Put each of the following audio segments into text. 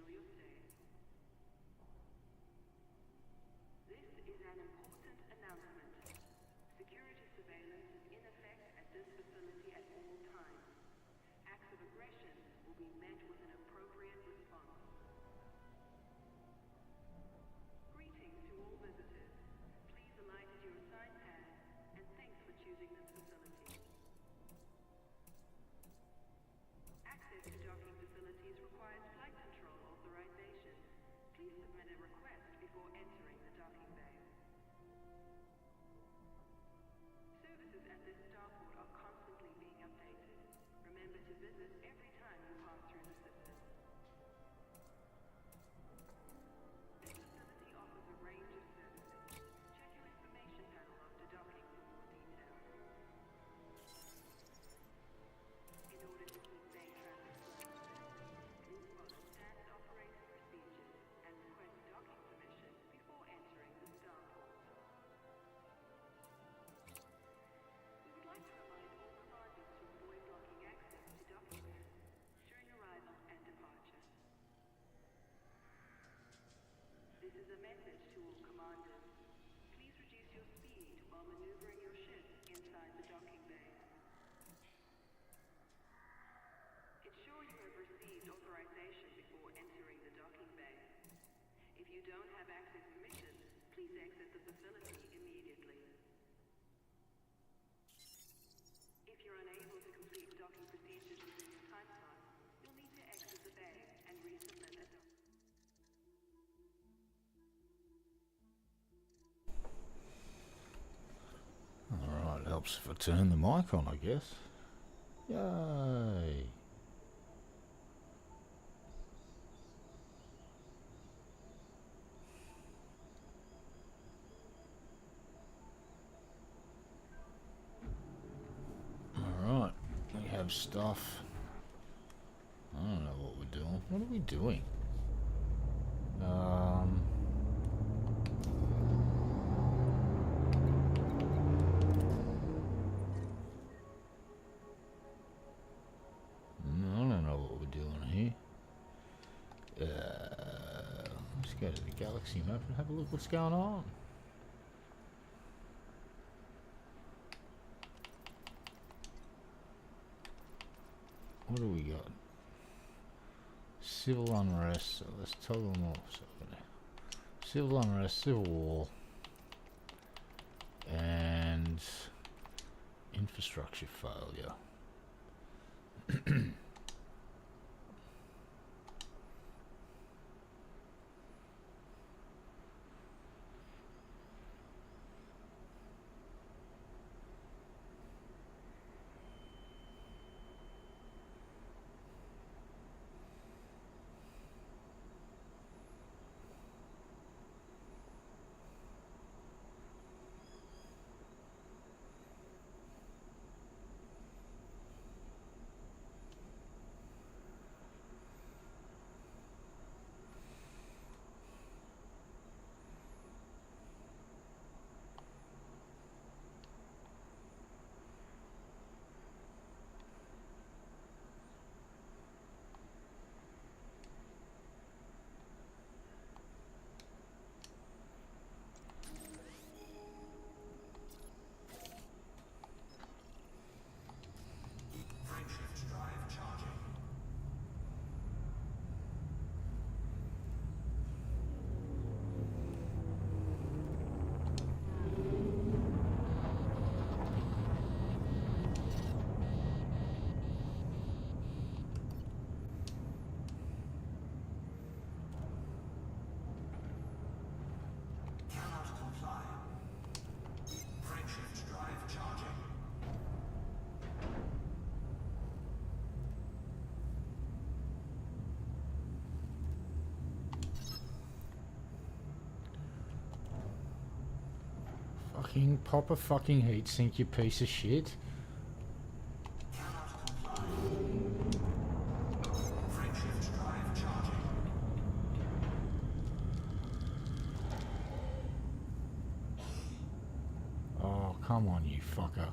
schedule your stay. This is an important announcement. Security surveillance is in effect at this facility at all times. Acts of aggression will be met with an appropriate response. Greetings to all visitors. Please alight at your assigned pads, and thanks for choosing this facility. Access to docking facilities requires flight control authorization. Please submit a request before entering the docking bay. Services at this starport are constantly being updated. Remember to visit every time you pass through the system. This facility offers a range of services. Check your information panel after docking for more details. In order to keep bay traffic flowing, please follow standard operating procedures and request docking permission before entering the starport. We would like to remind all commanders to avoid blocking access to docking bays during arrival and departure. This is a message to all commanders. Please reduce your speed while maneuvering your ship inside the docking bay. Ensure you have received authorization before entering the docking bay. If you don't have access permission, please exit the facility immediately. If you're unable to complete docking procedures within your time slot, you'll need to exit the bay and resubmit it. Alright, helps if I turn the mic on, I guess. Yay! Alright, we have stuff. I don't know what we're doing. What are we doing? I don't know what we're doing here. Let's go to the galaxy map and have a look what's going on. What do we got? Civil unrest. So let's toggle them off. So civil unrest, civil war, and infrastructure failure. Fucking pop a fucking heatsink, you piece of shit. Oh, come on, you fucker.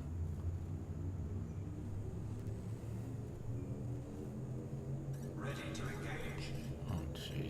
Ready to engage. Oh, jeez.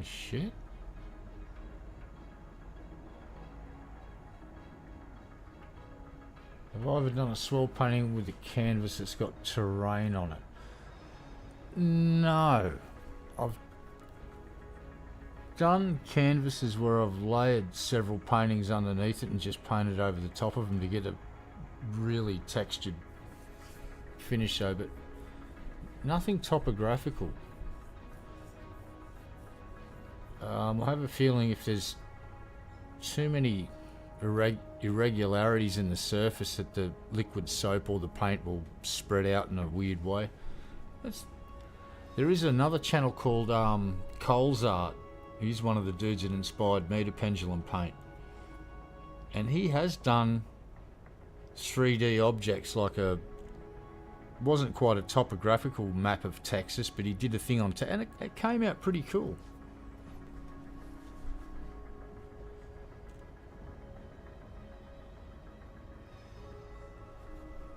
Oh shit. Have I ever done a swirl painting with a canvas that's got terrain on it? No. I've done canvases where I've layered several paintings underneath it and just painted over the top of them to get a really textured finish though, but nothing topographical. I have a feeling if there's too many irregularities in the surface that the liquid soap or the paint will spread out in a weird way. There is another channel called Cole's Art. He's one of the dudes that inspired me to pendulum paint. And he has done 3D objects like wasn't quite a topographical map of Texas, but he did a thing on and it came out pretty cool.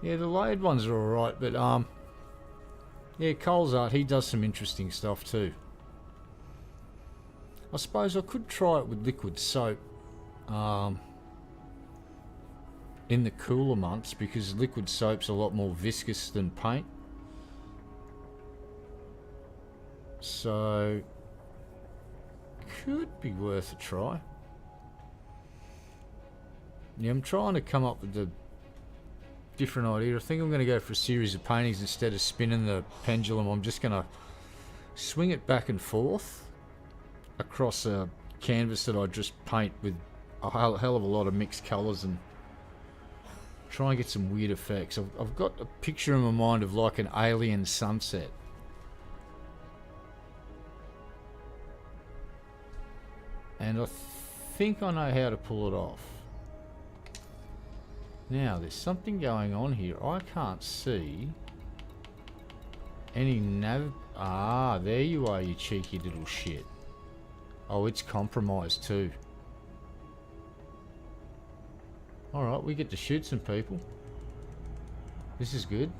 Yeah, the layered ones are alright, but yeah, Cole's Art, he does some interesting stuff too. I suppose I could try it with liquid soap in the cooler months, because liquid soap's a lot more viscous than paint. So could be worth a try. Yeah, I'm trying to come up with a different idea. I think I'm going to go for a series of paintings. Instead of spinning the pendulum, I'm just going to swing it back and forth across a canvas that I just paint with a hell of a lot of mixed colours and try and get some weird effects. I've got a picture in my mind of like an alien sunset. And I think I know how to pull it off. Now, there's something going on here. I can't see any Ah, there you are, you cheeky little shit. Oh, it's compromised too. Alright, we get to shoot some people. This is good.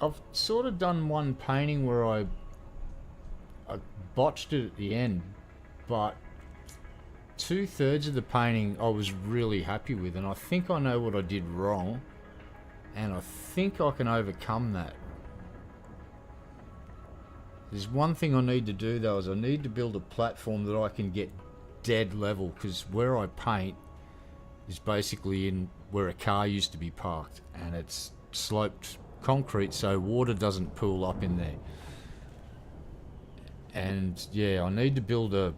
I've sort of done one painting where I botched it at the end, but 2/3 of the painting I was really happy with, and I think I know what I did wrong, and I think I can overcome that. There's one thing I need to do though, is I need to build a platform that I can get dead level, because where I paint is basically in where a car used to be parked, and it's sloped concrete so water doesn't pool up in there. And yeah, I need to build a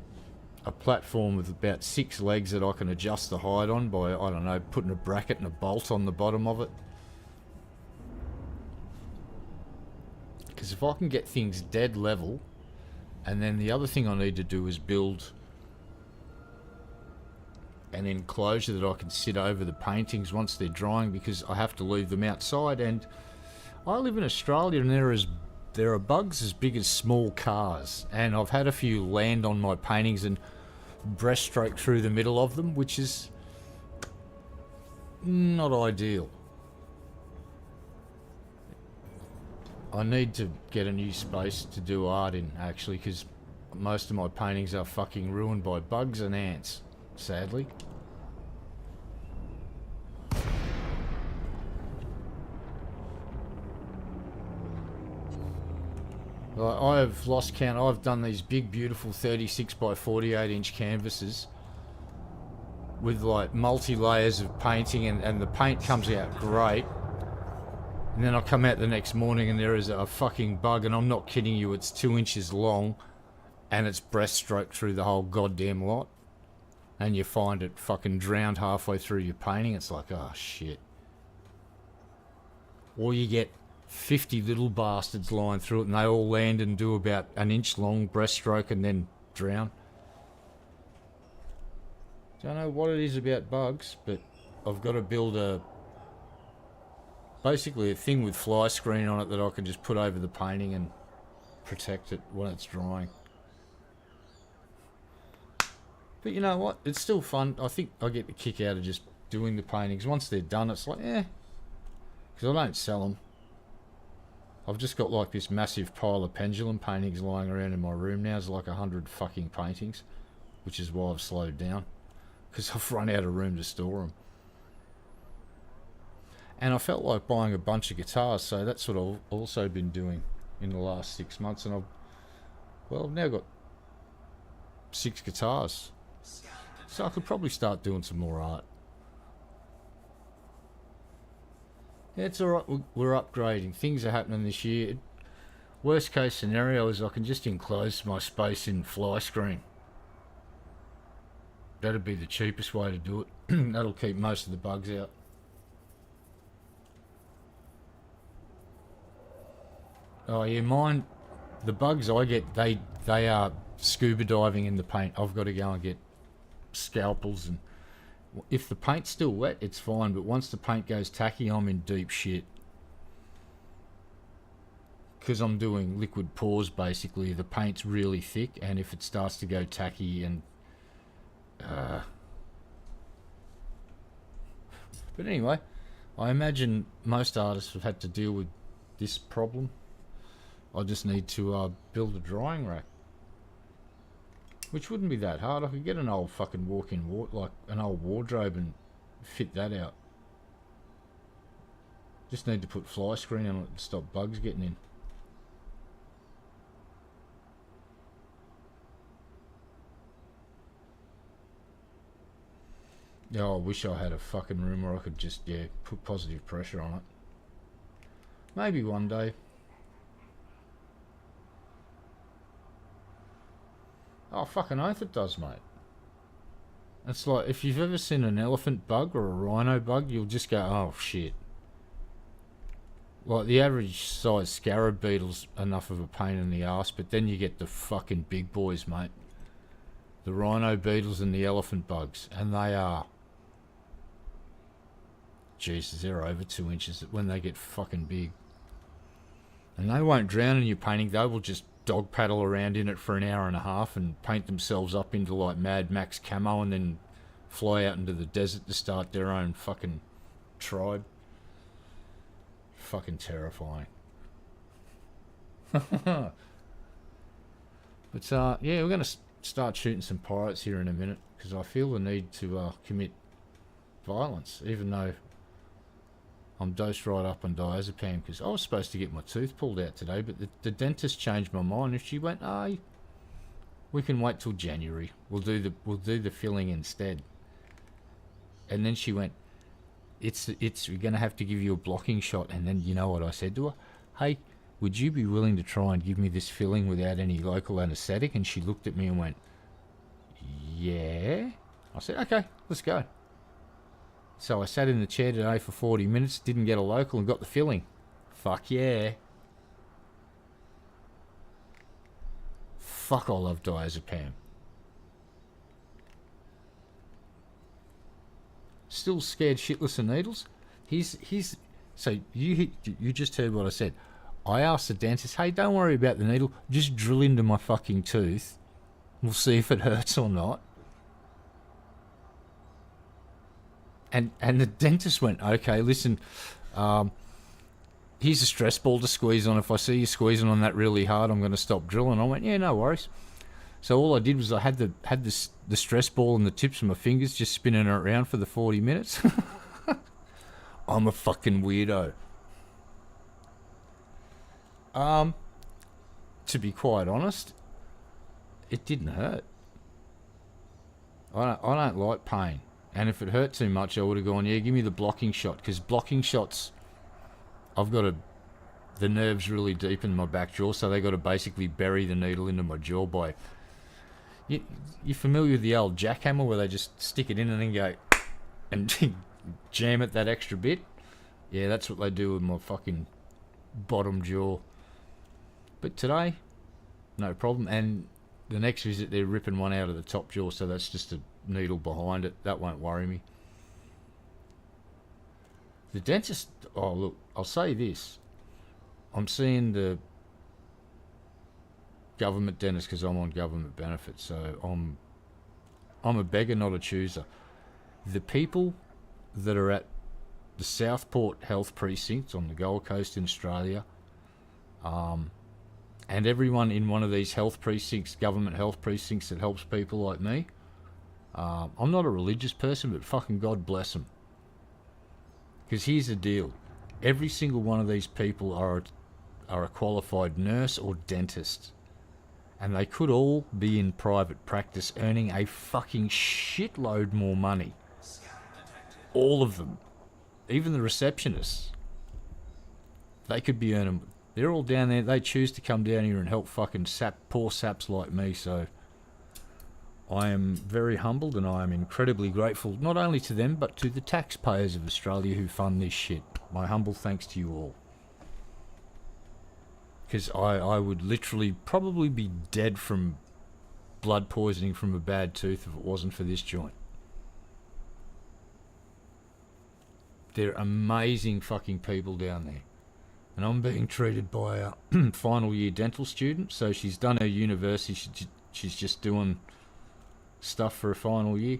platform with about 6 legs that I can adjust the height on by, I don't know, putting a bracket and a bolt on the bottom of it. Because if I can get things dead level, and then the other thing I need to do is build an enclosure that I can sit over the paintings once they're drying, because I have to leave them outside. And I live in Australia, and there are bugs as big as small cars, and I've had a few land on my paintings and breaststroke through the middle of them, which is not ideal. I need to get a new space to do art in, actually, because most of my paintings are fucking ruined by bugs and ants, sadly. I have lost count. I've done these big, beautiful 36 by 48 inch canvases with like multi-layers of painting, and the paint comes out great. And then I come out the next morning and there is a fucking bug, and I'm not kidding you, it's 2 inches long and it's breaststroked through the whole goddamn lot. And you find it fucking drowned halfway through your painting. It's like, oh shit. Or you get 50 little bastards lying through it and they all land and do about an inch long breaststroke and then drown. Don't know what it is about bugs, but I've got to build basically a thing with fly screen on it that I can just put over the painting and protect it when it's drying. But you know what? It's still fun. I think I get the kick out of just doing the paintings. Once they're done, it's like, because I don't sell them. I've just got like this massive pile of pendulum paintings lying around in my room now. There's like 100 fucking paintings, which is why I've slowed down, because I've run out of room to store them. And I felt like buying a bunch of guitars, so that's what I've also been doing in the last 6 months. And I've now got 6 guitars, so I could probably start doing some more art. Yeah, it's alright, we're upgrading. Things are happening this year. Worst case scenario is I can just enclose my space in fly screen. That'd be the cheapest way to do it. That'll keep most of the bugs out. Oh yeah, mine, the bugs I get, they are scuba diving in the paint. I've got to go and get scalpels, and if the paint's still wet, it's fine, but once the paint goes tacky, I'm in deep shit. Because I'm doing liquid pours, basically, the paint's really thick, and if it starts to go tacky and... But anyway, I imagine most artists have had to deal with this problem. I just need to build a drying rack, which wouldn't be that hard. I could get an old fucking walk-in, like an old wardrobe, and fit that out. Just need to put fly screen on it to stop bugs getting in. Yeah, I wish I had a fucking room where I could just, put positive pressure on it. Maybe one day. Oh, fucking oath it does, mate. It's like, if you've ever seen an elephant bug or a rhino bug, you'll just go, oh shit. Like, the average size scarab beetle's enough of a pain in the arse, but then you get the fucking big boys, mate. The rhino beetles and the elephant bugs, and they are... Jesus, they're over 2 inches when they get fucking big. And they won't drown in your painting, they will just dog paddle around in it for an hour and a half and paint themselves up into like Mad Max camo and then fly out into the desert to start their own fucking tribe. Fucking terrifying. But yeah, we're going to start shooting some pirates here in a minute, because I feel the need to commit violence, even though I'm dosed right up on diazepam, because I was supposed to get my tooth pulled out today, but the dentist changed my mind, and she went, we can wait till January. We'll do the filling instead. And then she went, we're going to have to give you a blocking shot. And then you know what I said to her? Hey, would you be willing to try and give me this filling without any local anaesthetic? And she looked at me and went, yeah. I said, okay, let's go. So I sat in the chair today for 40 minutes, didn't get a local, and got the filling. Fuck yeah. Fuck, I love diazepam. Still scared shitless of needles? So you just heard what I said. I asked the dentist, hey, don't worry about the needle, just drill into my fucking tooth. We'll see if it hurts or not. And the dentist went, okay, listen, here's a stress ball to squeeze on. If I see you squeezing on that really hard, I'm going to stop drilling. I went, yeah, no worries. So all I did was I had the stress ball in the tips of my fingers, just spinning it around for the 40 minutes. I'm a fucking weirdo. To be quite honest, it didn't hurt. I don't like pain. And if it hurt too much, I would have gone, yeah, give me the blocking shot. Because blocking shots, the nerve's really deep in my back jaw, so they got to basically bury the needle into my jaw by... You're familiar with the old jackhammer where they just stick it in and then go and jam it that extra bit? Yeah, that's what they do with my fucking bottom jaw. But today, no problem. And the next visit, they're ripping one out of the top jaw, so that's just a needle behind it. That won't worry me. The dentist... Oh, look, I'll say this. I'm seeing the government dentist because I'm on government benefits, so I'm a beggar, not a chooser. The people that are at the Southport Health Precinct on the Gold Coast in Australia, and everyone in one of these health precincts, government health precincts that helps people like me, I'm not a religious person, but fucking God bless them. Because here's the deal. Every single one of these people are a qualified nurse or dentist. And they could all be in private practice earning a fucking shitload more money. All of them. Even the receptionists. They could be earning... They're all down there. They choose to come down here and help fucking poor saps like me. So I am very humbled and I am incredibly grateful, not only to them, but to the taxpayers of Australia who fund this shit. My humble thanks to you all. Because I would literally probably be dead from blood poisoning from a bad tooth if it wasn't for this joint. They're amazing fucking people down there. And I'm being treated by a final year dental student. So she's done her university. She's just doing stuff for a final year.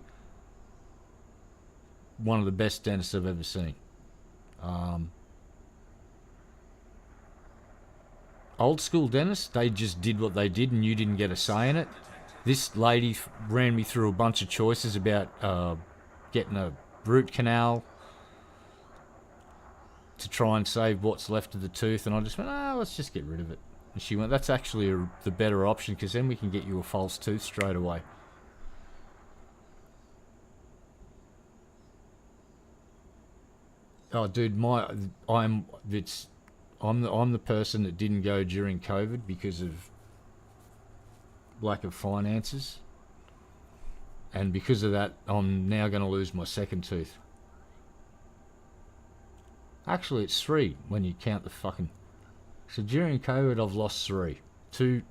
One of the best dentists I've ever seen. Old school dentists, they just did what they did and you didn't get a say in it. This lady ran me through a bunch of choices about getting a root canal to try and save what's left of the tooth, and I just went, let's just get rid of it. And she went, that's actually the better option, because then we can get you a false tooth straight away. Oh, dude, I'm the person that didn't go during COVID because of lack of finances, and because of that, I'm now going to lose my second tooth. Actually, it's 3 when you count the fucking... So during COVID, I've lost 3. Two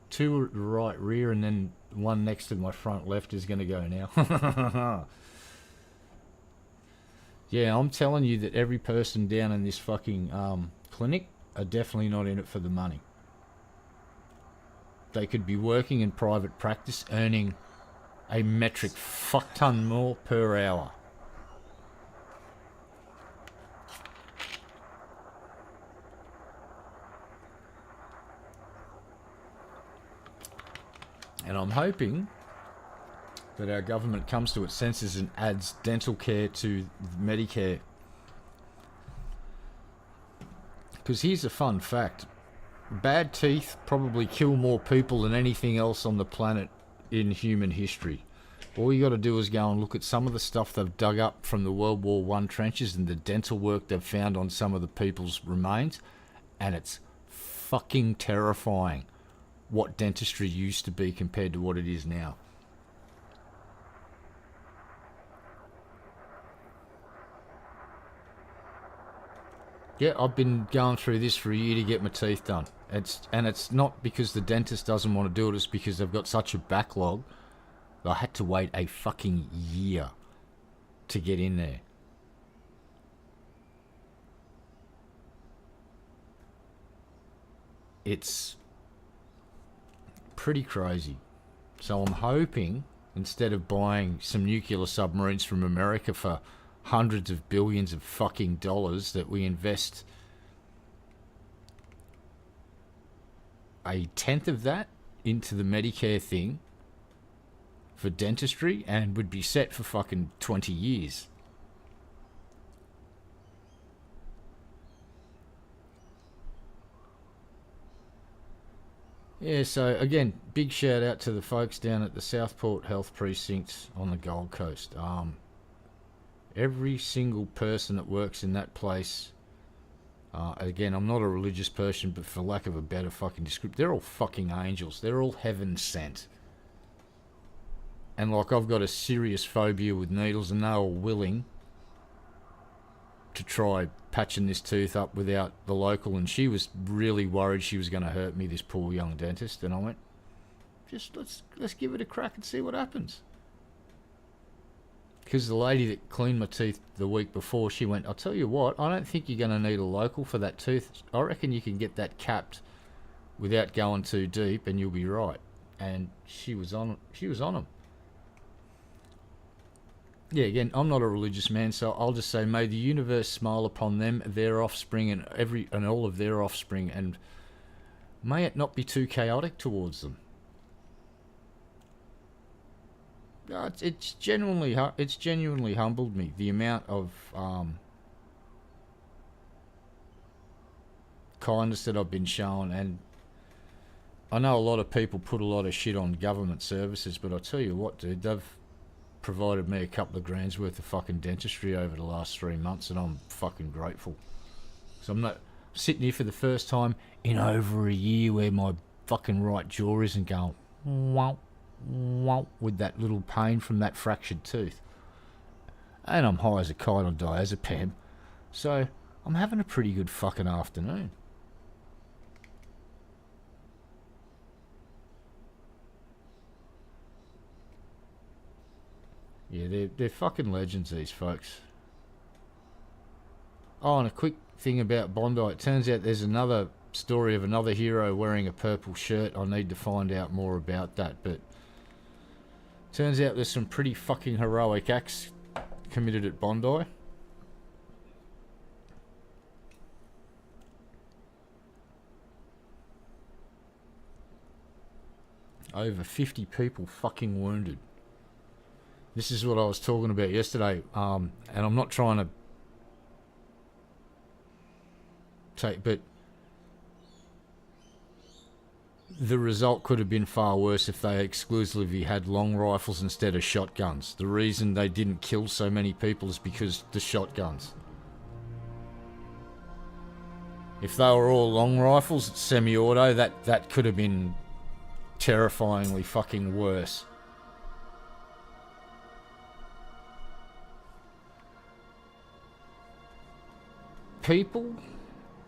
at the right rear, and then one next to my front left is going to go now. Yeah, I'm telling you that every person down in this fucking clinic are definitely not in it for the money. They could be working in private practice, earning a metric fuck ton more per hour. And I'm hoping that our government comes to its senses and adds dental care to Medicare. Because here's a fun fact. Bad teeth probably kill more people than anything else on the planet in human history. All you got to do is go and look at some of the stuff they've dug up from the World War I trenches and the dental work they've found on some of the people's remains, and it's fucking terrifying what dentistry used to be compared to what it is now. Yeah, I've been going through this for a year to get my teeth done. It's not because the dentist doesn't want to do it, it's because they've got such a backlog. I had to wait a fucking year to get in there. It's pretty crazy. So I'm hoping, instead of buying some nuclear submarines from America for hundreds of billions of fucking dollars, that we invest a tenth of that into the Medicare thing for dentistry, and would be set for fucking 20 years. Yeah, so again, big shout out to the folks down at the Southport Health Precinct on the Gold Coast. Every single person that works in that place, again, I'm not a religious person, but for lack of a better fucking description, they're all fucking angels. They're all heaven sent. And like, I've got a serious phobia with needles, and they're all willing to try patching this tooth up without the local, and she was really worried she was going to hurt me, this poor young dentist, and I went, just let's give it a crack and see what happens. Because the lady that cleaned my teeth the week before, she went, I'll tell you what, I don't think you're going to need a local for that tooth. I reckon you can get that capped without going too deep and you'll be right. And she was on them. Yeah, again, I'm not a religious man, so I'll just say, may the universe smile upon them, their offspring, and all of their offspring, and may it not be too chaotic towards them. It's genuinely humbled me, the amount of kindness that I've been shown. And I know a lot of people put a lot of shit on government services, but I tell you what, dude, they've provided me a couple of grand's worth of fucking dentistry over the last 3 months, and I'm fucking grateful. So I'm not sitting here for the first time in over a year where my fucking right jaw isn't going wow, wow, with that little pain from that fractured tooth. And I'm high as a kite on diazepam, so I'm having a pretty good fucking afternoon. Yeah, they're fucking legends, these folks. Oh, and a quick thing about Bondi. It turns out there's another story of another hero wearing a purple shirt. I need to find out more about that, but turns out there's some pretty fucking heroic acts committed at Bondi. Over 50 people fucking wounded. This is what I was talking about yesterday, and I'm not trying to take, but the result could have been far worse if they exclusively had long rifles instead of shotguns. The reason they didn't kill so many people is because the shotguns. If they were all long rifles, semi-auto, that could have been terrifyingly fucking worse. People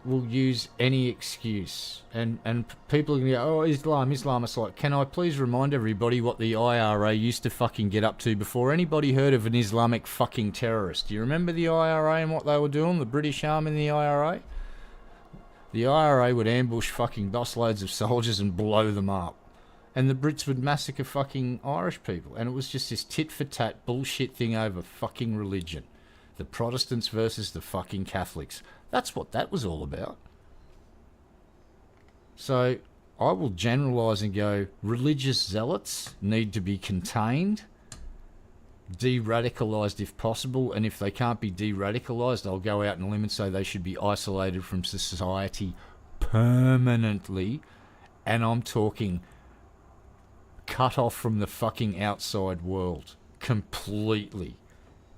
will use any excuse, and people are going to go, oh, Islam. It's like, can I please remind everybody what the IRA used to fucking get up to before anybody heard of an Islamic fucking terrorist? Do you remember the IRA and what they were doing, the British arm in the IRA? The IRA would ambush fucking busloads of soldiers and blow them up. And the Brits would massacre fucking Irish people. And it was just this tit-for-tat bullshit thing over fucking religion. The Protestants versus the fucking Catholics. That's what that was all about. So I will generalise and go, religious zealots need to be contained, de-radicalised if possible, and if they can't be de-radicalised, I'll go out on a limb and say they should be isolated from society permanently, and I'm talking cut off from the fucking outside world completely.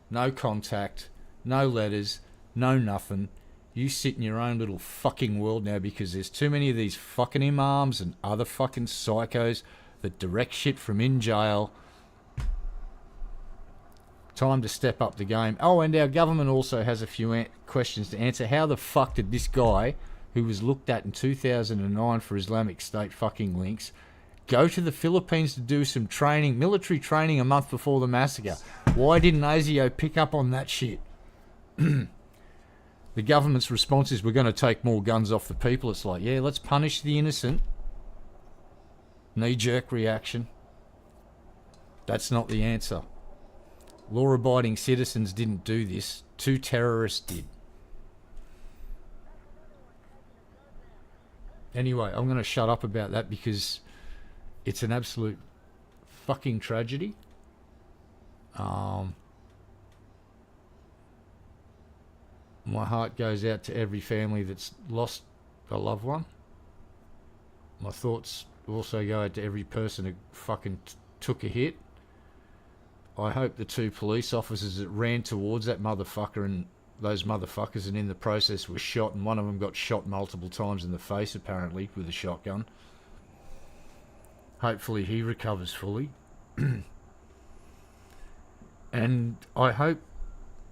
No contact, no letters, no nothing. You sit in your own little fucking world now, because there's too many of these fucking imams and other fucking psychos that direct shit from in jail. Time to step up the game. Oh, and our government also has a few questions to answer. How the fuck did this guy, who was looked at in 2009 for Islamic State fucking links, go to the Philippines to do some training, military training, a month before the massacre? Why didn't ASIO pick up on that shit? The government's response is, we're going to take more guns off the people. It's like, yeah, let's punish the innocent. Knee-jerk reaction. That's not the answer. Law-abiding citizens didn't do this. 2 terrorists did. Anyway, I'm going to shut up about that because it's an absolute fucking tragedy. My heart goes out to every family that's lost a loved one. My thoughts also go out to every person who fucking took a hit. I hope the 2 police officers that ran towards that motherfucker and those motherfuckers and in the process were shot, and one of them got shot multiple times in the face apparently with a shotgun. Hopefully he recovers fully. And I hope,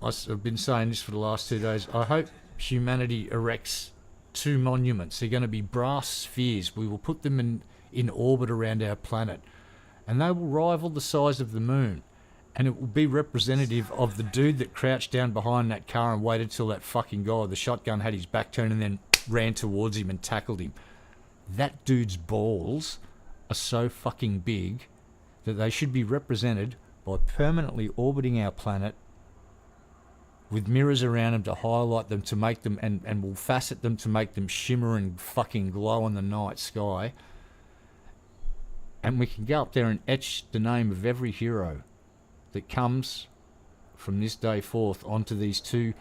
I've been saying this for the last 2 days, I hope humanity erects 2 monuments. They're going to be brass spheres. We will put them in orbit around our planet, and they will rival the size of the moon. And it will be representative of the dude that crouched down behind that car and waited till that fucking guy with the shotgun had his back turned and then ran towards him and tackled him. That dude's balls are so fucking big that they should be represented by permanently orbiting our planet with mirrors around them to highlight them, to make them, and we'll facet them to make them shimmer and fucking glow in the night sky. And we can go up there and etch the name of every hero that comes from this day forth onto these two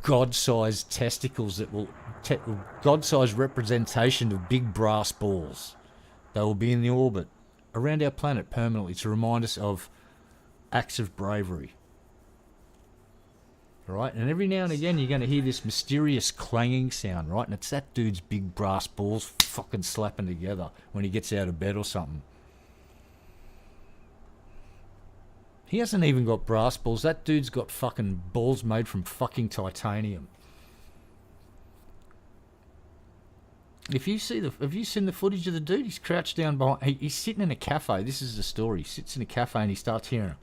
God-sized testicles that will... God-sized representation of big brass balls. They will be in the orbit around our planet permanently to remind us of acts of bravery. Right? And every now and again you're going to hear this mysterious clanging sound, right? And it's that dude's big brass balls fucking slapping together when he gets out of bed or something. He hasn't even got brass balls. That dude's got fucking balls made from fucking titanium. Have you seen the footage of the dude? He's crouched down behind... He's sitting in a cafe. This is the story. He sits in a cafe and he starts hearing...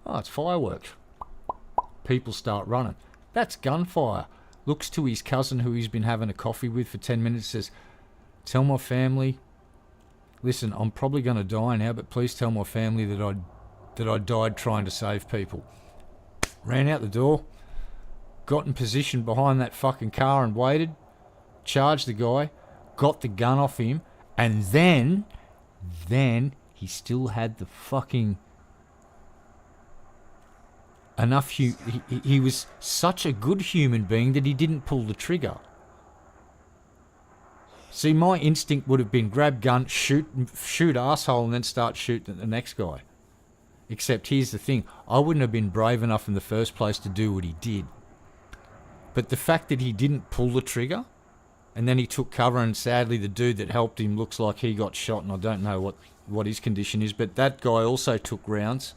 Oh, it's fireworks. People start running. That's gunfire. Looks to his cousin who he's been having a coffee with for 10 minutes, says, tell my family, listen, I'm probably going to die now, but please tell my family that I died trying to save people. Ran out the door, got in position behind that fucking car and waited, charged the guy, got the gun off him, and then he still had the fucking... enough he was such a good human being that he didn't pull the trigger. See, my instinct would have been grab gun, shoot asshole, and then start shooting at the next guy. Except here's the thing, I wouldn't have been brave enough in the first place to do what he did. But the fact that he didn't pull the trigger, and then he took cover, and sadly the dude that helped him looks like he got shot, and I don't know what his condition is, but that guy also took rounds.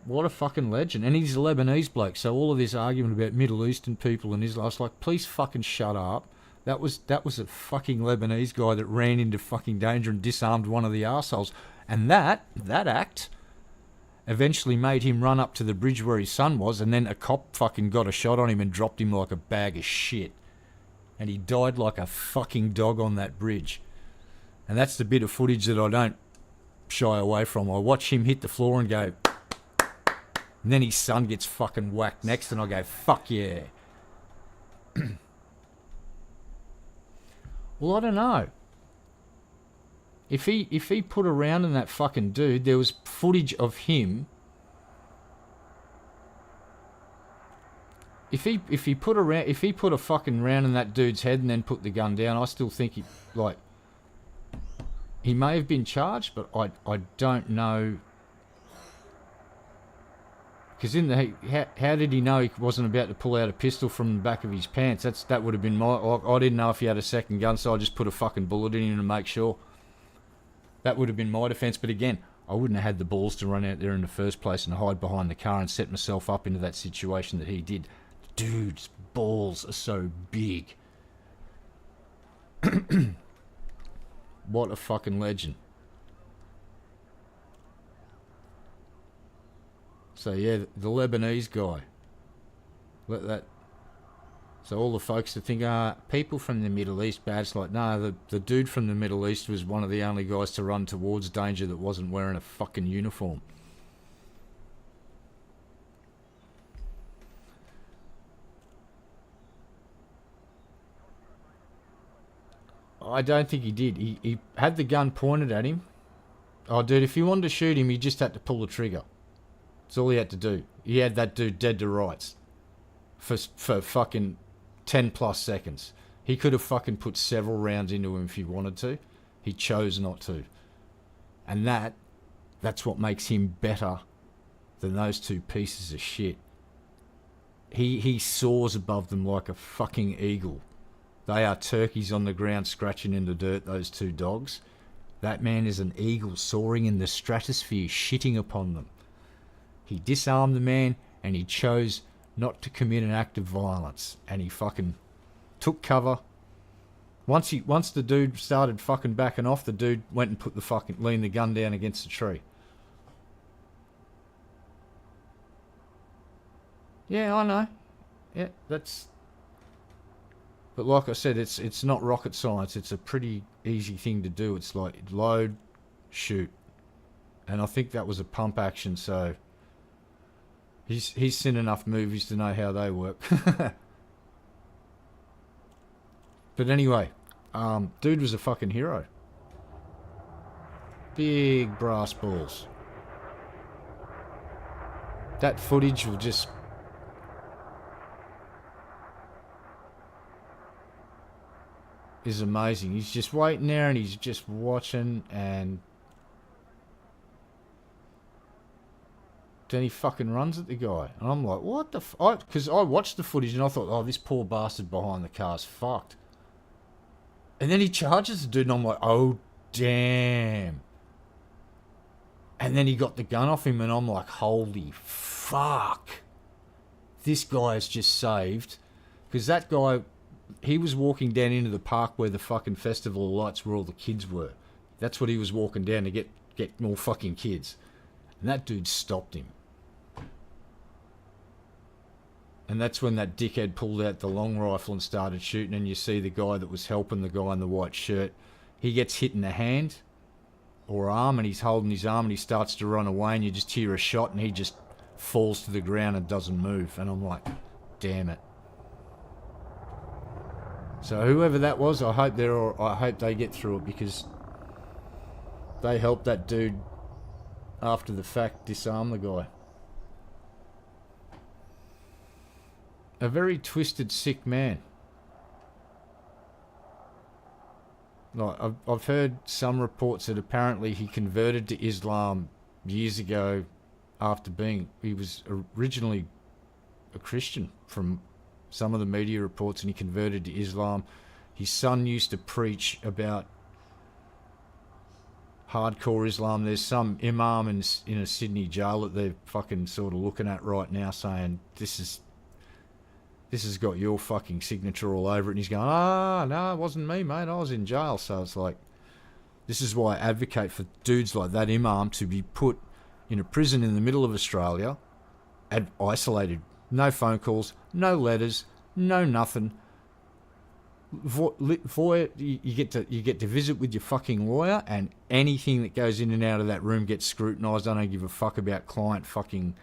What a fucking legend. And he's a Lebanese bloke, so all of this argument about Middle Eastern people and Islam, I was like, please fucking shut up. That was a fucking Lebanese guy that ran into fucking danger and disarmed one of the arseholes. And that act eventually made him run up to the bridge where his son was, and then a cop fucking got a shot on him and dropped him like a bag of shit. And he died like a fucking dog on that bridge. And that's the bit of footage that I don't shy away from. I watch him hit the floor and go, and then his son gets fucking whacked next, and I go, fuck yeah. Well, I don't know. If he put a round in that fucking dude, there was footage of him. If he put a fucking round in that dude's head and then put the gun down, I still think he may have been charged, but I don't know. Because how did he know he wasn't about to pull out a pistol from the back of his pants? That would have been I didn't know if he had a second gun, so I just put a fucking bullet in him to make sure. That would have been my defence. But again, I wouldn't have had the balls to run out there in the first place and hide behind the car and set myself up into that situation that he did. Dude's balls are so big. What a fucking legend. So yeah, the Lebanese guy. Let that. So all the folks that think, people from the Middle East bad, it's like, no, the dude from the Middle East was one of the only guys to run towards danger that wasn't wearing a fucking uniform. I don't think he did. He had the gun pointed at him. Oh, dude, if he wanted to shoot him, he just had to pull the trigger. That's all he had to do. He had that dude dead to rights for fucking 10 plus seconds. He could have fucking put several rounds into him if he wanted to. He chose not to. And that's what makes him better than those two pieces of shit. He soars above them like a fucking eagle. They are turkeys on the ground scratching in the dirt, those two dogs. That man is an eagle soaring in the stratosphere, shitting upon them. He disarmed the man and he chose not to commit an act of violence. And he fucking took cover. Once the dude started fucking backing off, the dude went and leaned the gun down against the tree. Yeah, I know. Yeah, that's... But like I said, it's not rocket science. It's a pretty easy thing to do. It's like load, shoot. And I think that was a pump action, so he's seen enough movies to know how they work. But anyway, dude was a fucking hero. Big brass balls. That footage will just... is amazing. He's just waiting there and he's just watching, and then he fucking runs at the guy. And I'm like, what the because I watched the footage and I thought, oh, this poor bastard behind the car's fucked. And then he charges the dude and I'm like, oh, damn. And then he got the gun off him and I'm like, holy fuck. This guy is just saved. Because that guy, he was walking down into the park where the fucking Festival of Lights, where all the kids were. That's what he was walking down to get more fucking kids. And that dude stopped him. And that's when that dickhead pulled out the long rifle and started shooting, and you see the guy that was helping the guy in the white shirt. He gets hit in the hand or arm, and he's holding his arm, and he starts to run away, and you just hear a shot, and he just falls to the ground and doesn't move. And I'm like, damn it. So whoever that was, I hope they get through it, because they helped that dude after the fact disarm the guy. A very twisted, sick man. Like, I've heard some reports that apparently he converted to Islam years ago after he was originally a Christian from some of the media reports, and he converted to Islam. His son used to preach about hardcore Islam. There's some imam in a Sydney jail that they're fucking sort of looking at right now, saying this has got your fucking signature all over it. And he's going, no, it wasn't me, mate. I was in jail. So it's like, this is why I advocate for dudes like that imam to be put in a prison in the middle of Australia and isolated. No phone calls, no letters, no nothing. You get to visit with your fucking lawyer, and anything that goes in and out of that room gets scrutinised. I don't give a fuck about client fucking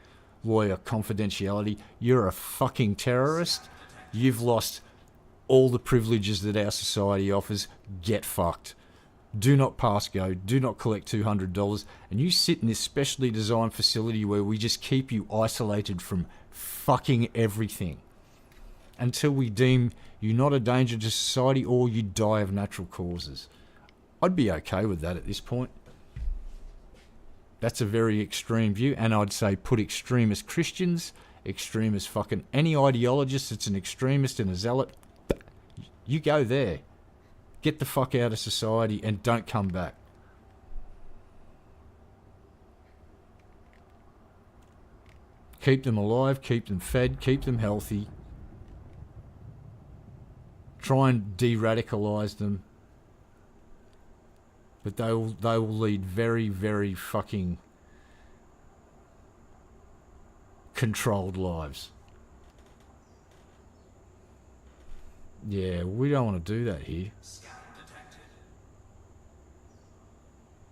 lawyer confidentiality. You're a fucking terrorist. You've lost all the privileges that our society offers. Get fucked. Do not pass go. Do not collect $200. And you sit in this specially designed facility where we just keep you isolated from fucking everything until we deem you not a danger to society or you die of natural causes. I'd be okay with that at this point. That's a very extreme view, and I'd say put extremist Christians, extremist fucking any ideologist that's an extremist and a zealot, you go there. Get the fuck out of society and don't come back. Keep them alive, keep them fed, keep them healthy. Try and de-radicalise them. But they will lead very, very fucking controlled lives. Yeah, we don't want to do that here.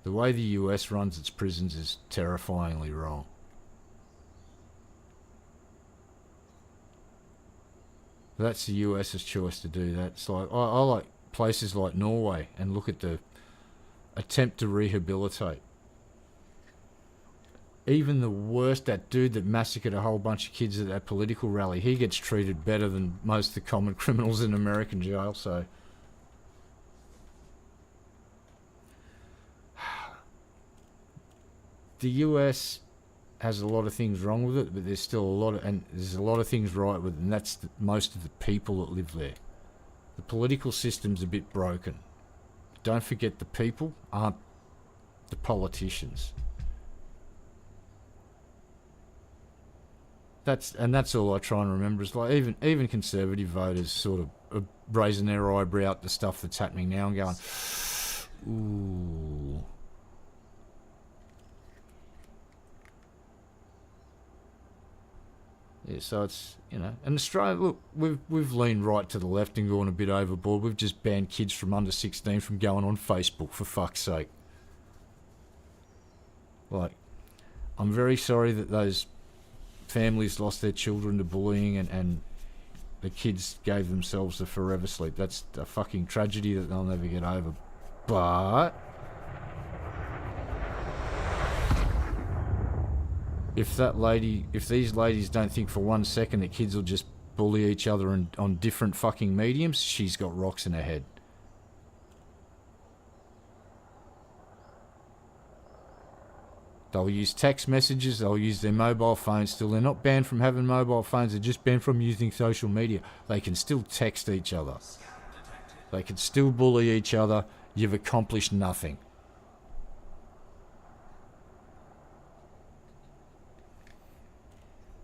The way the US runs its prisons is terrifyingly wrong. That's the US's choice to do that. It's like I like places like Norway and look at the attempt to rehabilitate. Even the worst, that dude that massacred a whole bunch of kids at that political rally, he gets treated better than most of the common criminals in American jail, so... The US has a lot of things wrong with it, but there's still there's a lot of things right with it, and that's most of the people that live there. The political system's a bit broken. Don't forget, the people aren't the politicians. That's all I try and remember, is like even conservative voters sort of are raising their eyebrow at the stuff that's happening now and going, ooh. Yeah, so it's, and Australia, look, we've leaned right to the left and gone a bit overboard. We've just banned kids from under 16 from going on Facebook, for fuck's sake. Like, I'm very sorry that those families lost their children to bullying and the kids gave themselves a forever sleep. That's a fucking tragedy that they'll never get over. But if these ladies don't think for 1 second that kids will just bully each other on different fucking mediums, she's got rocks in her head. They'll use text messages, they'll use their mobile phones still. They're not banned from having mobile phones, they're just banned from using social media. They can still text each other. They can still bully each other. You've accomplished nothing.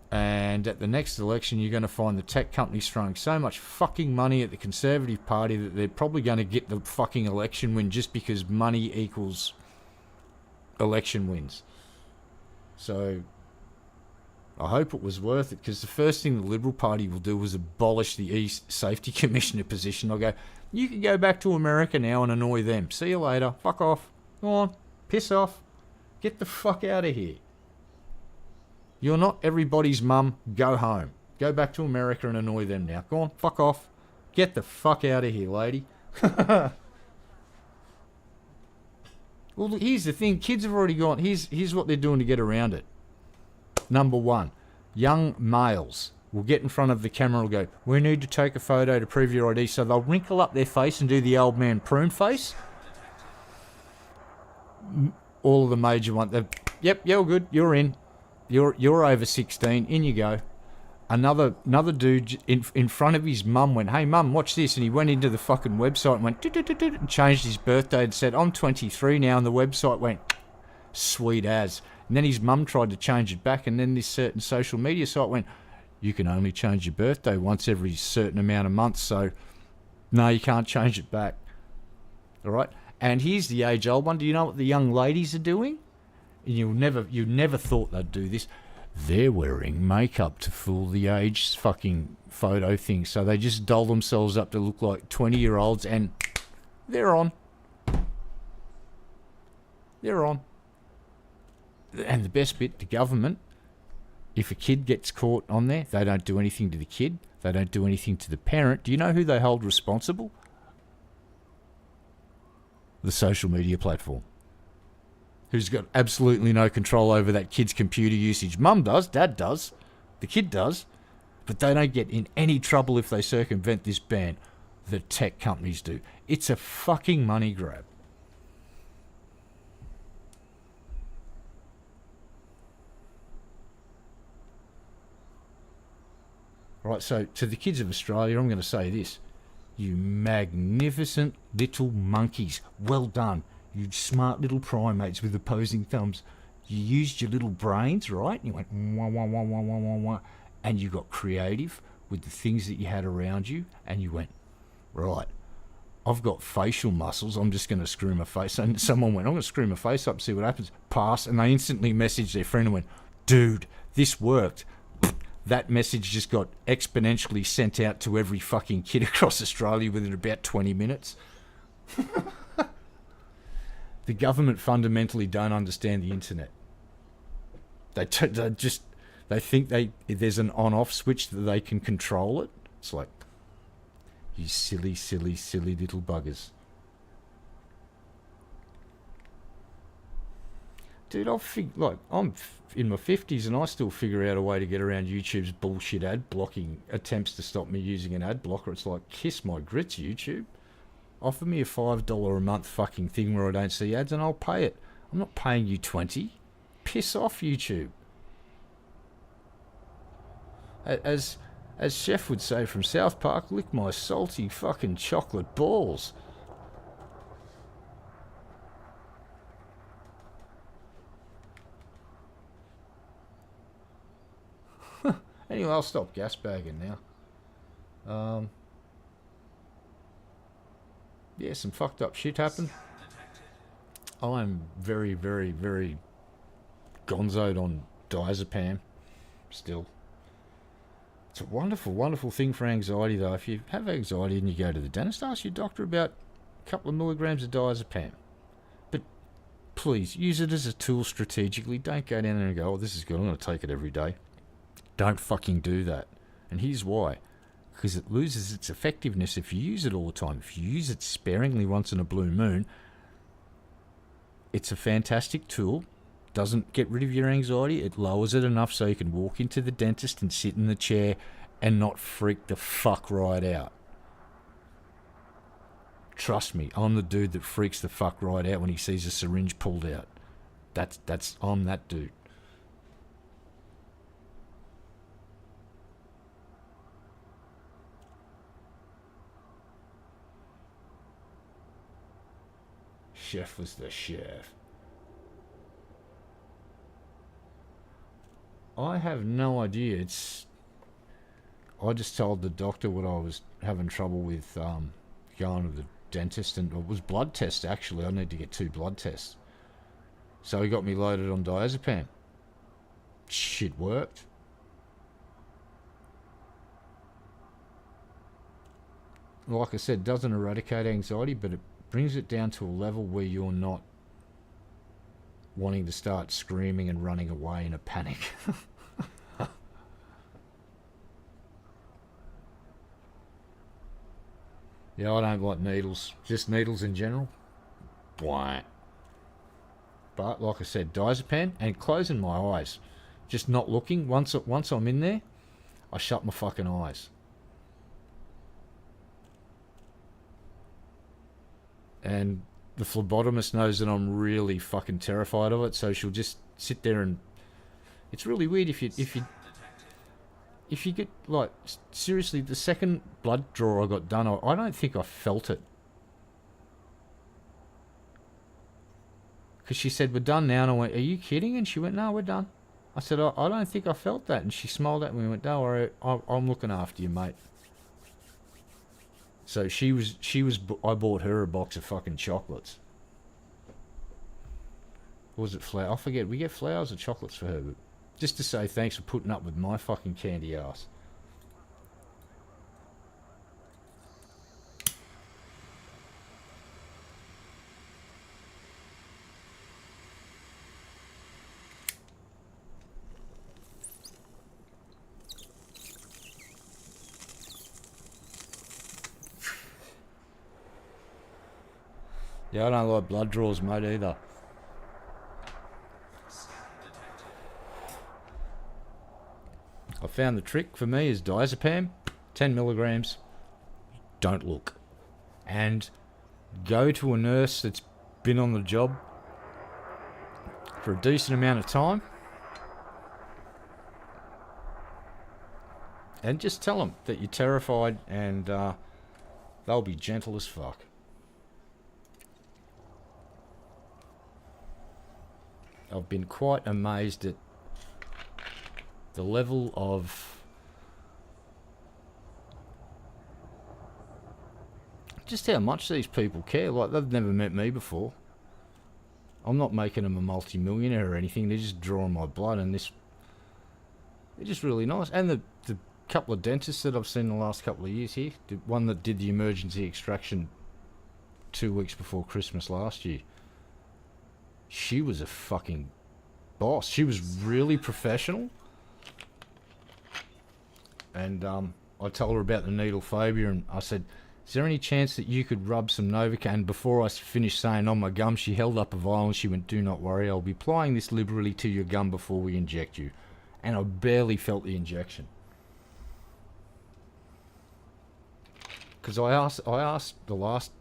And at the next election, you're going to find the tech companies throwing so much fucking money at the Conservative Party that they're probably going to get the fucking election win just because money equals election wins. So I hope it was worth it, because the first thing the Liberal Party will do is abolish the East Safety Commissioner position. I'll go, you can go back to America now and annoy them. See you later. Fuck off. Go on. Piss off. Get the fuck out of here. You're not everybody's mum. Go home. Go back to America and annoy them now. Go on. Fuck off. Get the fuck out of here, lady. Well, here's the thing. Kids have already gone. Here's what they're doing to get around it. Number one, young males will get in front of the camera and go, we need to take a photo to prove your ID. So they'll wrinkle up their face and do the old man prune face. All of the major ones, yep, you're good. You're in. You're over 16. In you go. Another dude in front of his mum went, hey mum, watch this, and he went into the fucking website and went and changed his birthday and said, I'm 23 now, and the website went sweet as. And then his mum tried to change it back, and then this certain social media site went, you can only change your birthday once every certain amount of months, so no, you can't change it back. All right? And here's the age-old one. Do you know what the young ladies are doing? And you never thought they'd do this. They're wearing makeup to fool the age fucking photo thing. So they just doll themselves up to look like 20-year-olds, and they're on. They're on. And the best bit, the government, if a kid gets caught on there, they don't do anything to the kid. They don't do anything to the parent. Do you know who they hold responsible? The social media platform. Who's got absolutely no control over that kid's computer usage. Mum does, dad does, the kid does, but they don't get in any trouble if they circumvent this ban. The tech companies do. It's a fucking money grab. Right, so to the kids of Australia, I'm going to say this. You magnificent little monkeys. Well done. You smart little primates with opposing thumbs. You used your little brains, right? And you went wah, wah, wah, wah, wah, wah, wah, and you got creative with the things that you had around you, and you went, right, I've got facial muscles, I'm just going to screw my face. And someone went, I'm going to screw my face up and see what happens. Pass, and they instantly messaged their friend and went, dude, this worked. That message just got exponentially sent out to every fucking kid across Australia within about 20 minutes. The government fundamentally don't understand the internet. They think there's an on-off switch that they can control it. It's like, you silly, silly, silly little buggers. Dude, I'm in my 50s and I still figure out a way to get around YouTube's bullshit ad blocking attempts to stop me using an ad blocker. It's like, kiss my grits, YouTube. Offer me a $5 a month fucking thing where I don't see ads and I'll pay it. I'm not paying you 20. Piss off, YouTube. As Chef would say from South Park, lick my salty fucking chocolate balls. Anyway, I'll stop gas bagging now. Yeah, some fucked up shit happened. I'm very, very, very gonzoed on diazepam still. It's a wonderful, wonderful thing for anxiety, though. If you have anxiety and you go to the dentist, ask your doctor about a couple of milligrams of diazepam. But please, use it as a tool strategically. Don't go down there and go, oh, this is good, I'm going to take it every day. Don't fucking do that. And here's why. Because it loses its effectiveness if you use it all the time. If you use it sparingly once in a blue moon, it's a fantastic tool. Doesn't get rid of your anxiety. It lowers it enough so you can walk into the dentist and sit in the chair and not freak the fuck right out. Trust me, I'm the dude that freaks the fuck right out when he sees a syringe pulled out. I'm that dude. Chef was the chef. I have no idea. I just told the doctor what I was having trouble with going to the dentist, and it was blood tests actually. I need to get 2 blood tests. So he got me loaded on diazepam. Shit worked. Like I said, doesn't eradicate anxiety, but it brings it down to a level where you're not wanting to start screaming and running away in a panic. Yeah, I don't like needles. Just needles in general. Why? But like I said, diazepam and closing my eyes. Just not looking. Once I'm in there, I shut my fucking eyes. And the phlebotomist knows that I'm really fucking terrified of it, so she'll just sit there and... It's really weird if you get, like, seriously, the second blood draw I got done, I don't think I felt it. Because she said, we're done now, and I went, are you kidding? And she went, no, we're done. I said, I don't think I felt that. And she smiled at me and went, don't worry, I'm looking after you, mate. So I bought her a box of fucking chocolates. Or was it flour? I forget. We get flowers or chocolates for her, but just to say thanks for putting up with my fucking candy ass. Yeah, I don't like blood draws, mate, either. I found the trick for me is diazepam, 10 milligrams, don't look. And go to a nurse that's been on the job for a decent amount of time and just tell them that you're terrified, and they'll be gentle as fuck. I've been quite amazed at the level of just how much these people care. Like, they've never met me before. I'm not making them a multi-millionaire or anything. They're just drawing my blood, and they're just really nice. And the couple of dentists that I've seen the last couple of years here, the one that did the emergency extraction 2 weeks before Christmas last year, she was a fucking boss. She was really professional. And I told her about the needle phobia, and I said, is there any chance that you could rub some Novocaine? And before I finished saying on my gum, she held up a vial and she went, do not worry, I'll be applying this liberally to your gum before we inject you. And I barely felt the injection. Because I asked the last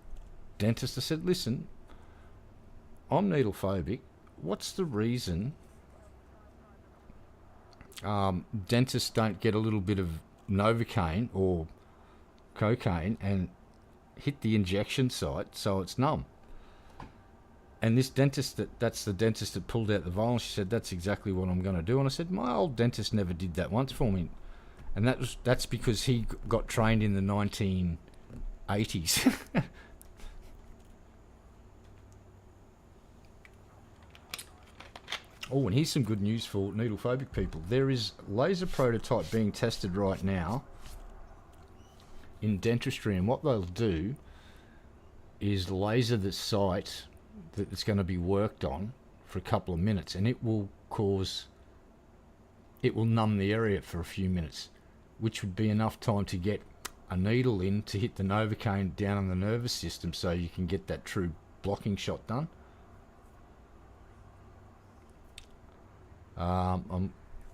dentist, I said, listen, I'm needle phobic. What's the reason dentists don't get a little bit of Novocaine or cocaine and hit the injection site so it's numb? And this dentist, that's the dentist that pulled out the vial, she said, that's exactly what I'm going to do. And I said, my old dentist never did that once for me. And that's because he got trained in the 1980s. Oh, and here's some good news for needle phobic people. There is laser prototype being tested right now in dentistry, and what they'll do is laser the site that's going to be worked on for a couple of minutes, and it will numb the area for a few minutes, which would be enough time to get a needle in to hit the novocaine down on the nervous system so you can get that true blocking shot done.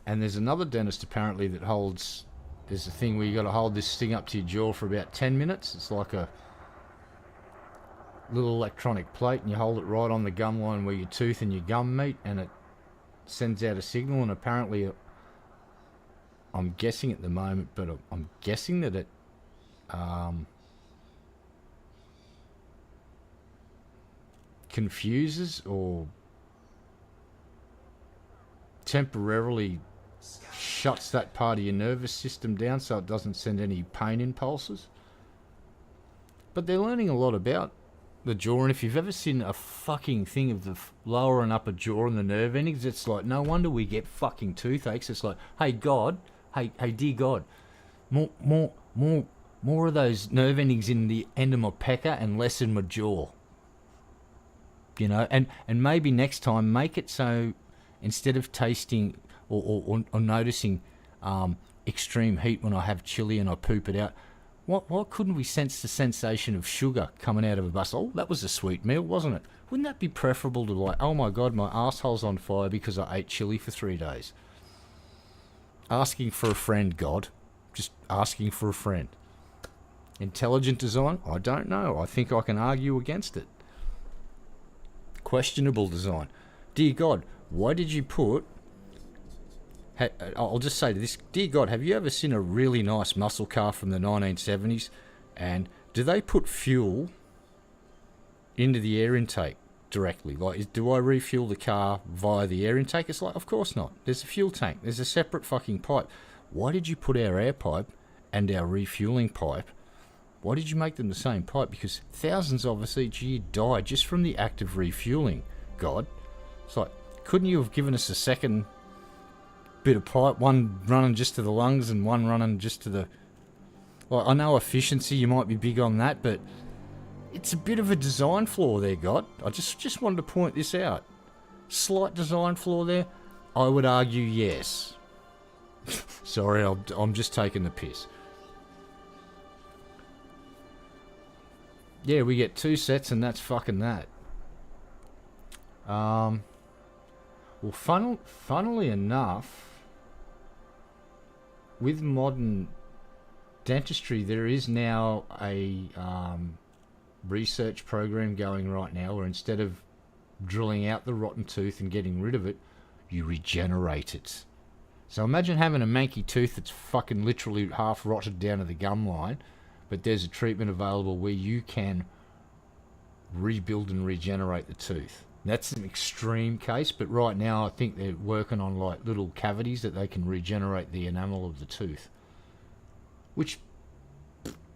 And there's another dentist apparently that holds, there's a thing where you got to hold this thing up to your jaw for about 10 minutes. It's like a little electronic plate, and you hold it right on the gum line where your tooth and your gum meet, and it sends out a signal. And apparently, I'm guessing at the moment, but I'm guessing that it confuses or temporarily shuts that part of your nervous system down so it doesn't send any pain impulses. But they're learning a lot about the jaw, and if you've ever seen a fucking thing of the lower and upper jaw and the nerve endings, it's like, no wonder we get fucking toothaches. It's like, hey God, hey dear God, more of those nerve endings in the end of my pecker and less in my jaw. You know, and maybe next time make it so instead of tasting or noticing extreme heat when I have chili and I poop it out, why couldn't we sense the sensation of sugar coming out of a bus? Oh, that was a sweet meal, wasn't it? Wouldn't that be preferable to like, oh my God, my asshole's on fire because I ate chili for 3 days? Asking for a friend, God. Just asking for a friend. Intelligent design? I don't know. I think I can argue against it. Questionable design. Dear God, why did you put... I'll just say this. Dear God, have you ever seen a really nice muscle car from the 1970s? And do they put fuel into the air intake directly? Like, do I refuel the car via the air intake? It's like, of course not. There's a fuel tank. There's a separate fucking pipe. Why did you put our air pipe and our refueling pipe? Why did you make them the same pipe? Because thousands of us each year die just from the act of refueling, God. It's like, couldn't you have given us a second bit of pipe, one running just to the lungs and one running just to the... Like, I know efficiency, you might be big on that, but it's a bit of a design flaw there, God. I just wanted to point this out. Slight design flaw there? I would argue yes. Sorry, I'm just taking the piss. Yeah, we get 2 sets and that's fucking that. Well, funnily enough, with modern dentistry, there is now a research program going right now where instead of drilling out the rotten tooth and getting rid of it, you regenerate it. So imagine having a manky tooth that's fucking literally half rotted down to the gum line, but there's a treatment available where you can rebuild and regenerate the tooth. That's an extreme case, but right now I think they're working on like little cavities that they can regenerate the enamel of the tooth, which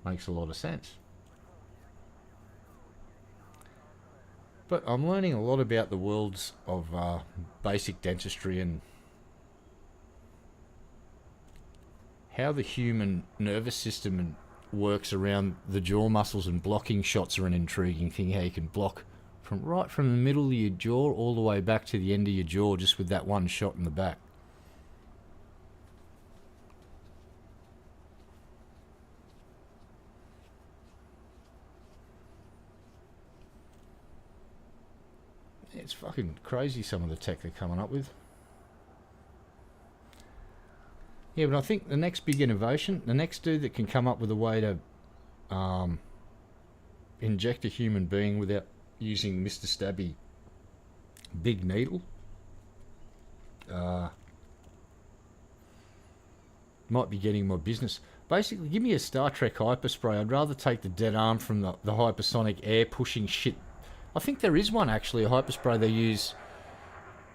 makes a lot of sense. But I'm learning a lot about the worlds of basic dentistry and how the human nervous system works around the jaw muscles, and blocking shots are an intriguing thing, how you can block right from the middle of your jaw all the way back to the end of your jaw just with that one shot in the back. It's fucking crazy some of the tech they're coming up with. Yeah, but I think the next big innovation, the next dude that can come up with a way to inject a human being without using Mr. Stabby big needle, might be getting my business. Basically, give me a Star Trek hyperspray. I'd rather take the dead arm from the hypersonic air pushing shit. I think there is one actually, a hyperspray. They use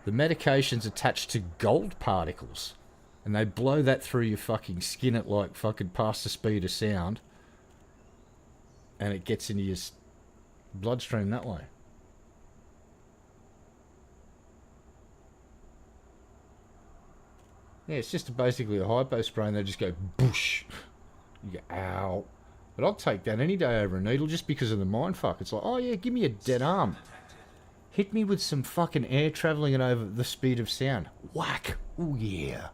the medications attached to gold particles, and they blow that through your fucking skin at like fucking past the speed of sound, and it gets into your bloodstream that way. Yeah, it's just basically a hypo spray and they just go boosh. You go, ow. But I'll take that any day over a needle just because of the mindfuck. It's like, oh yeah, give me a dead arm. Hit me with some fucking air travelling at over the speed of sound. Whack. Oh yeah.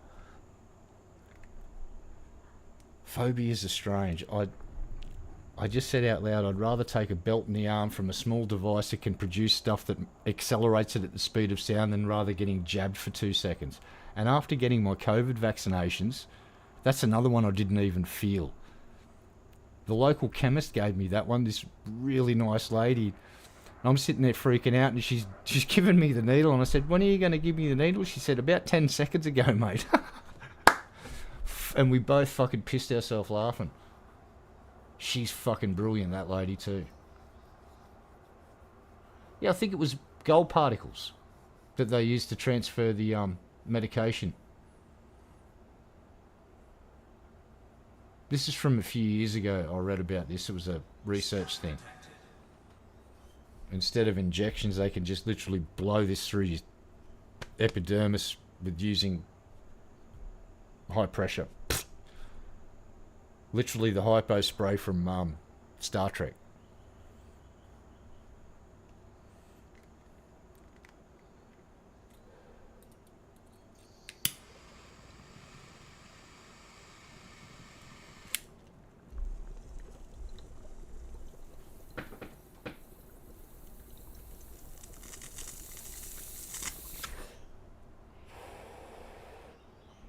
Phobias are strange. I just said out loud, I'd rather take a belt in the arm from a small device that can produce stuff that accelerates it at the speed of sound than rather getting jabbed for 2 seconds. And after getting my COVID vaccinations, that's another one I didn't even feel. The local chemist gave me that one, this really nice lady. I'm sitting there freaking out and she's giving me the needle and I said, when are you going to give me the needle? She said, about 10 seconds ago, mate. And we both fucking pissed ourselves laughing. She's fucking brilliant, that lady too. Yeah, I think it was gold particles that they used to transfer the medication. This is from a few years ago. I read about this. It was a research thing. Instead of injections, they can just literally blow this through your epidermis with using high pressure. Literally the hypo spray from Star Trek.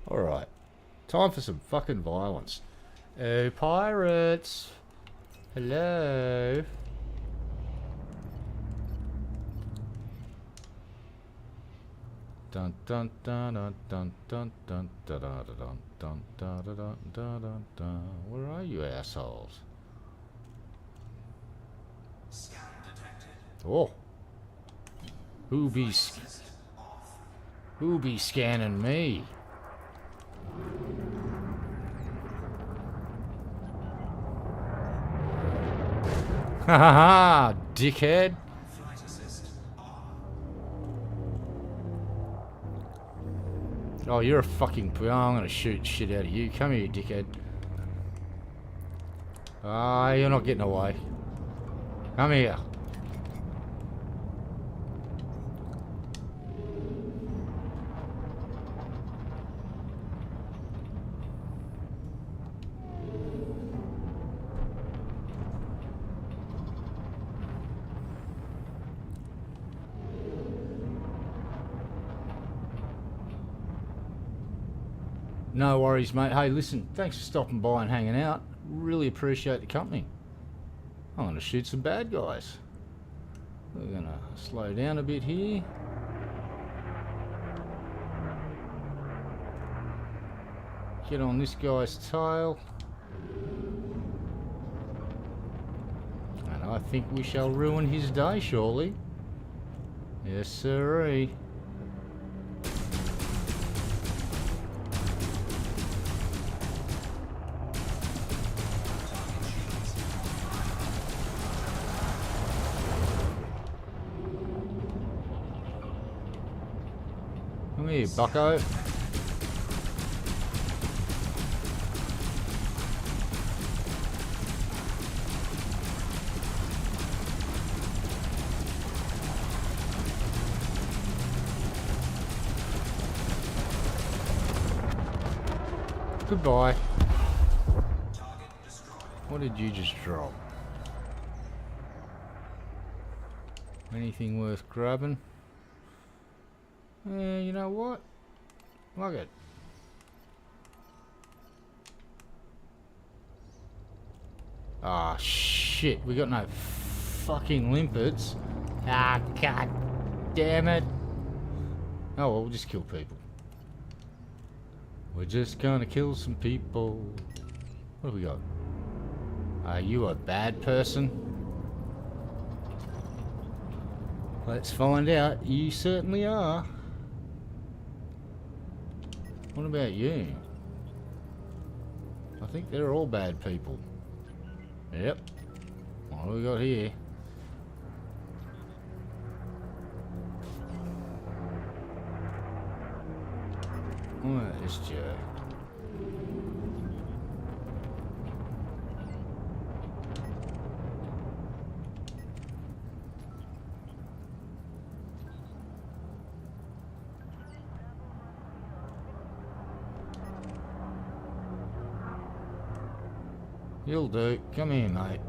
Alright. Time for some fucking violence. Oh, pirates. Hello. Dun dun dun dun dun dun dun dun dun dun dun dun dun dun dun. Where are you assholes? Oh. Who be scanning me? Ha ha ha, dickhead. Oh, you're a fucking... Oh, I'm gonna shoot shit out of you. Come here, dickhead. Ah, you're not getting away. Come here. No worries, mate. Hey, listen, thanks for stopping by and hanging out. Really appreciate the company. I'm going to shoot some bad guys. We're going to slow down a bit here. Get on this guy's tail. And I think we shall ruin his day, surely. Yes, sirree. Come here, bucko. Goodbye. What did you just drop? Anything worth grabbing? You know what? Look it. Ah, shit. We got no fucking limpets. Ah, god damn it. Oh, well, we'll just kill people. We're just gonna kill some people. What have we got? Are you a bad person? Let's find out. You certainly are. What about you? I think they're all bad people. Yep. What do we got here? Oh, this jerk. You'll do. Come here, mate.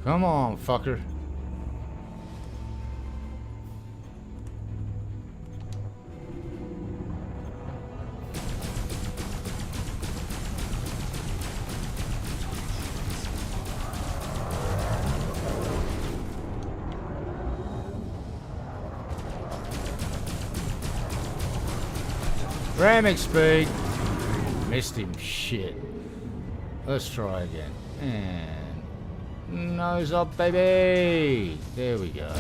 Come on, fucker. Ramming speed. Missed him. Shit. Let's try again. And nose up, baby. There we go.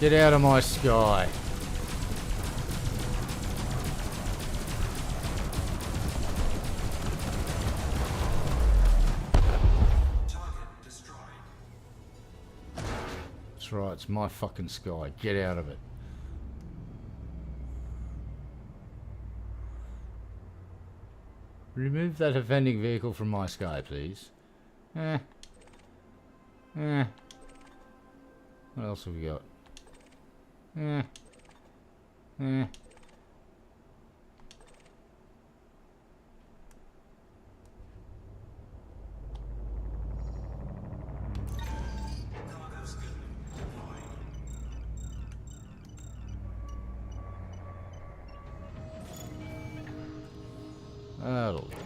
Get out of my sky. That's right, it's my fucking sky. Get out of it. Remove that offending vehicle from my sky, please. What else have we got? That'll do.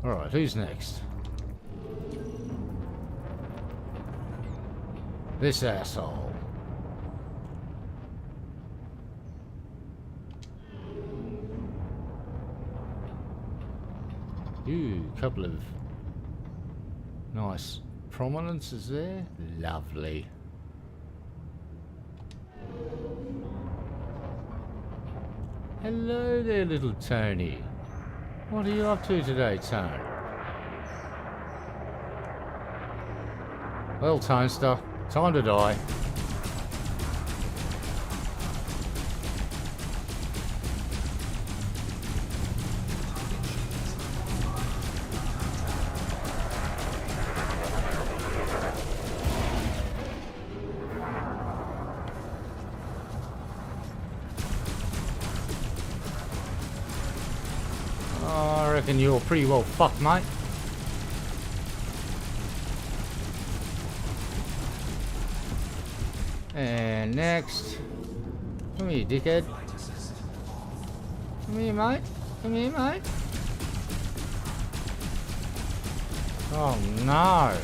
Alright, who's next? This asshole. Ooh, couple of nice prominences there. Lovely. Hello there, little Tony. What are you up to today, Tone? Well, Tonester, time to die. I reckon you're pretty well fucked, mate. And next. Come here, dickhead. Come here, mate. Come here, mate. Oh, no.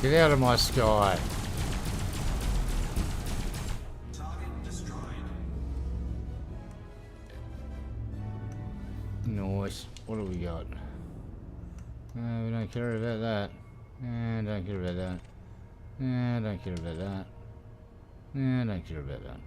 Get out of my sky. Target destroyed. Nice. What do we got? We don't care about that. Don't care about that. Don't care about that. Don't care about that.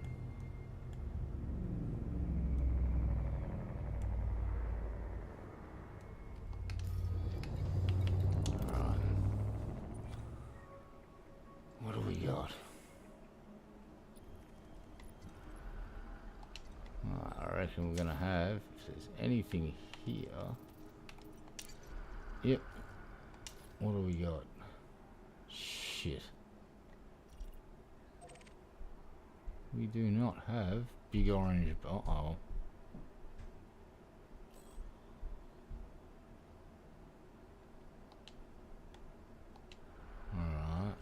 reckon we're gonna have, if there's anything here. Yep. What do we got? Shit. We do not have big orange. Uh-oh. Alright.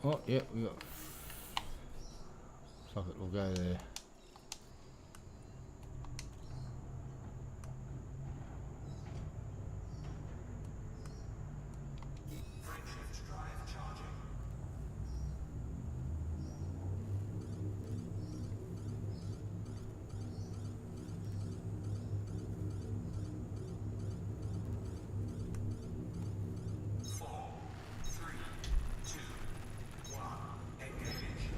Oh, yep, we got. Fuck it, we'll go there. Frameshift drive charging. Four, three, two, one, engage.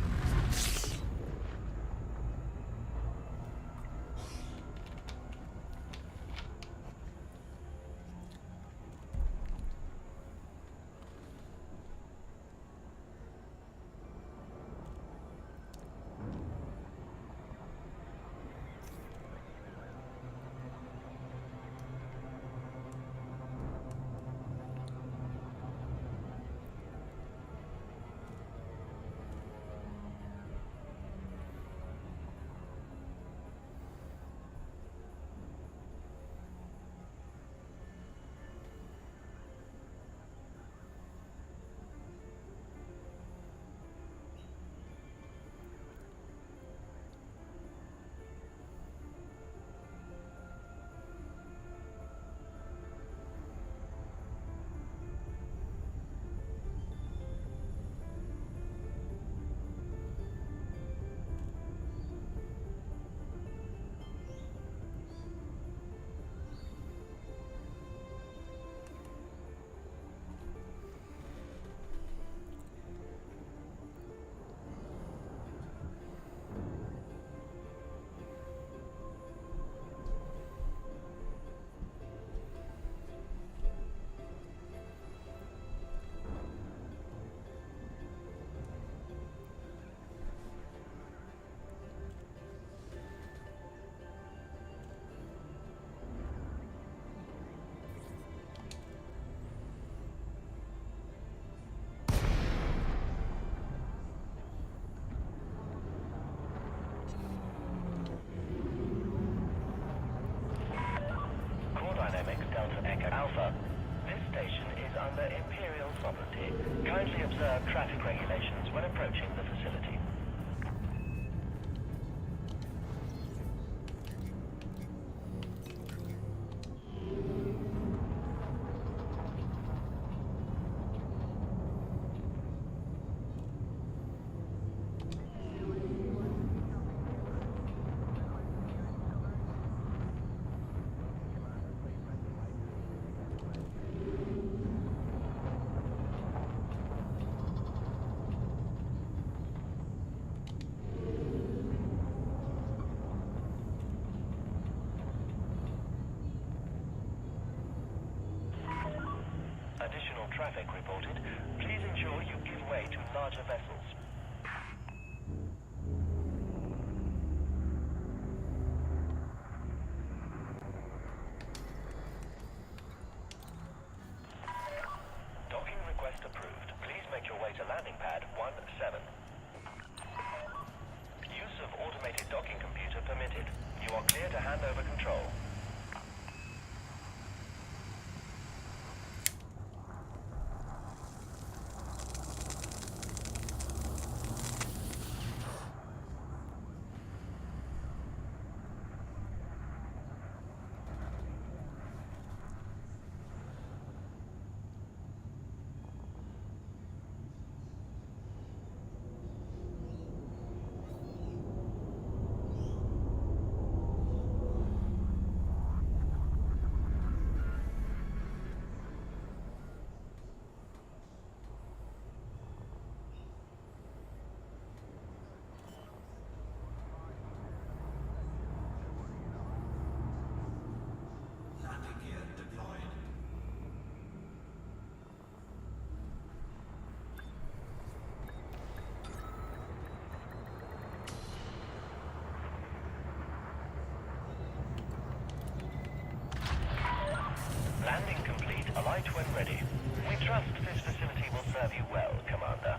Delta Echo Alpha. This station is under Imperial sovereignty. Kindly observe traffic regulations when approaching the facility. Additional traffic reported. Please ensure you give way to larger vessels. Docking request approved. Please make your way to landing pad 17. Use of automated docking computer permitted. You are clear to hand over control. right when ready. We trust this facility will serve you well, Commander.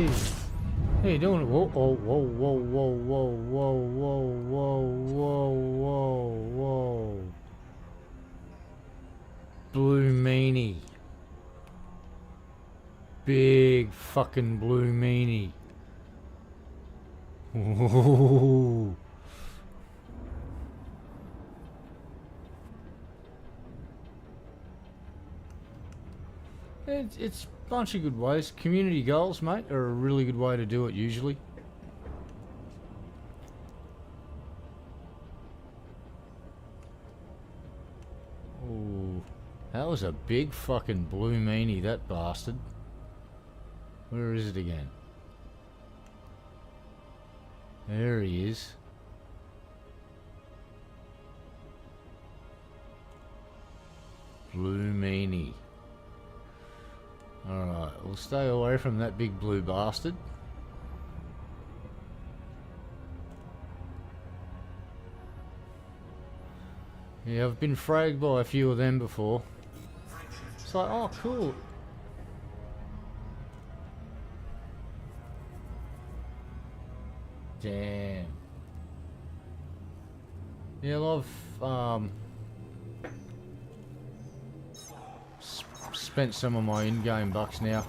Hey. How you doing? Whoa, whoa, whoa, whoa, whoa, whoa, whoa, whoa, whoa, whoa, whoa. Blue meanie. Big fucking blue meanie. Ooh. It's a bunch of good ways. Community goals, mate, are a really good way to do it usually. Ooh. That was a big fucking blue meanie, that bastard. Where is it again? There he is. Blue meanie. Alright, we'll stay away from that big blue bastard. Yeah, I've been fragged by a few of them before. It's like, oh cool. Damn. Yeah, I've spent some of my in-game bucks now.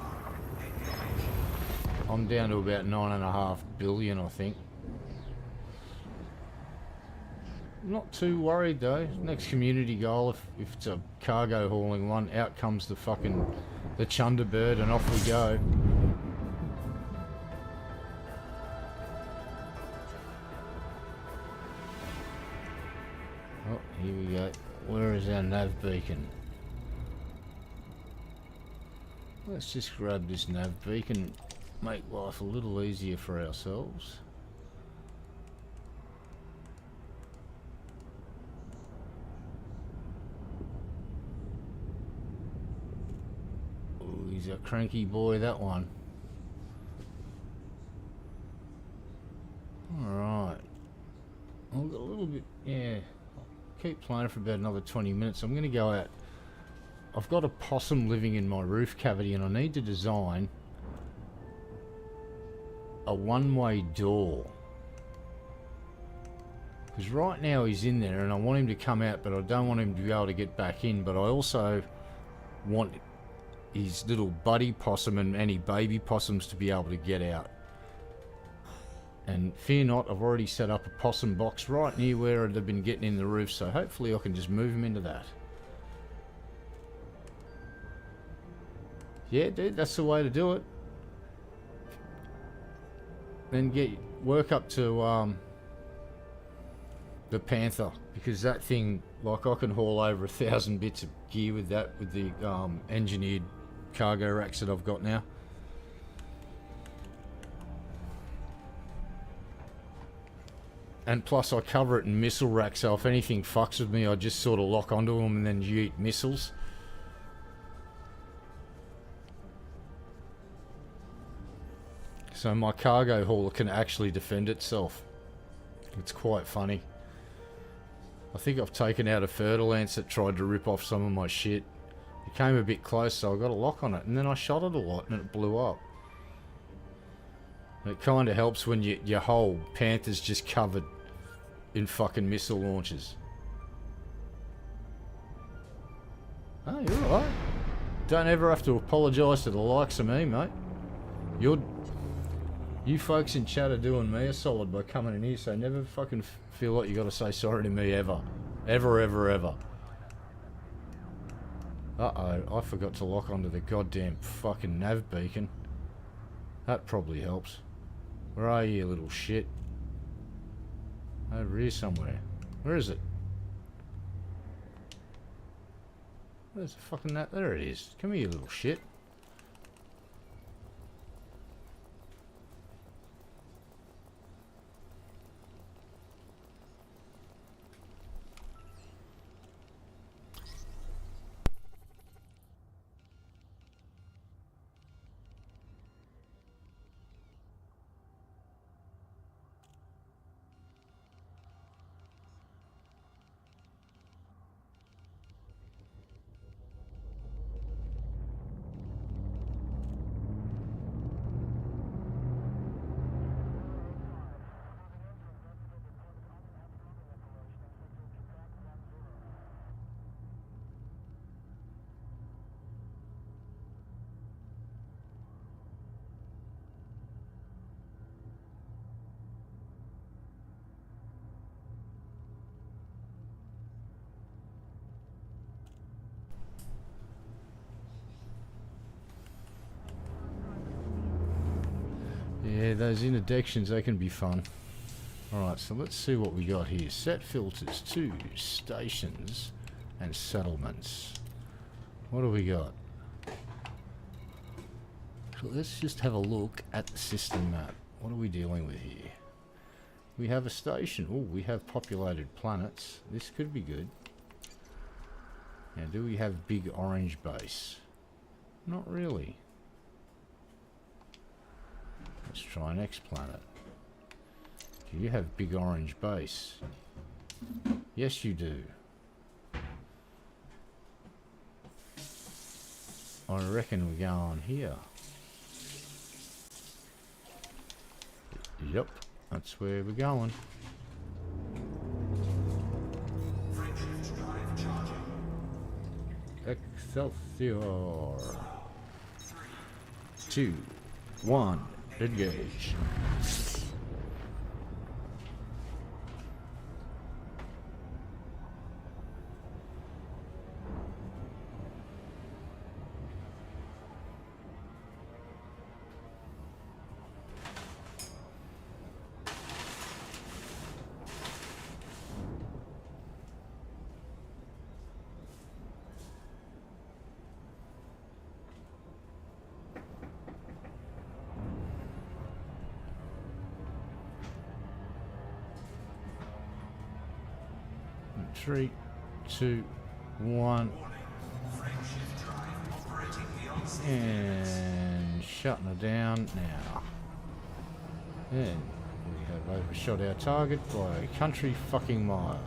I'm down to about 9.5 billion, I think. Not too worried though. Next community goal, if it's a cargo hauling one, out comes the fucking the Chunderbird and off we go. Oh, here we go. Where is our nav beacon? Let's just grab this nav beacon, make life a little easier for ourselves. Oh, he's a cranky boy, that one. Alright. I've got a little bit, yeah. I'll keep playing for about another 20 minutes. I'm going to go out. I've got a possum living in my roof cavity and I need to design a one-way door. Because right now he's in there and I want him to come out, but I don't want him to be able to get back in. But I also want his little buddy possum and any baby possums to be able to get out. And fear not, I've already set up a possum box right near where they've been getting in the roof, so hopefully I can just move them into that. Yeah, dude, that's the way to do it. Then work up to the Panther, because that thing, like, I can haul over 1,000 bits of gear with that, with the engineered cargo racks that I've got now. And plus I cover it in missile racks, so if anything fucks with me I just sort of lock onto them and then yeet missiles. So my cargo hauler can actually defend itself. It's quite funny. I think I've taken out a Fertilance that tried to rip off some of my shit. It came a bit close, so I got a lock on it, and then I shot it a lot and it blew up. And it kind of helps when your whole Panther's just covered in fucking missile launches. Oh, you're alright. Don't ever have to apologise to the likes of me, mate. You folks in chat are doing me a solid by coming in here, so never fucking feel like you got to say sorry to me ever. Ever, ever, ever. Uh-oh, I forgot to lock onto the goddamn fucking nav beacon. That probably helps. Where are you, little shit? Over here somewhere. Where is it? Where's the fucking nav? There it is. Come here, you little shit. Yeah, those interdictions, they can be fun. Alright, so let's see what we got here. Set filters to stations and settlements. What do we got? So let's just have a look at the system map. What are we dealing with here? We have a station. Oh, we have populated planets. This could be good. Now, do we have big orange base? Not really. Let's try next planet. Do you have big orange base? Yes, you do. I reckon we go on here. Yep, that's where we're going. Frameshift drive charging. Excelsior. 2, 1, engage. Three, two, one, Frameshift drive operating beyond safe and shutting her down now. And we have overshot our target by a country fucking mile.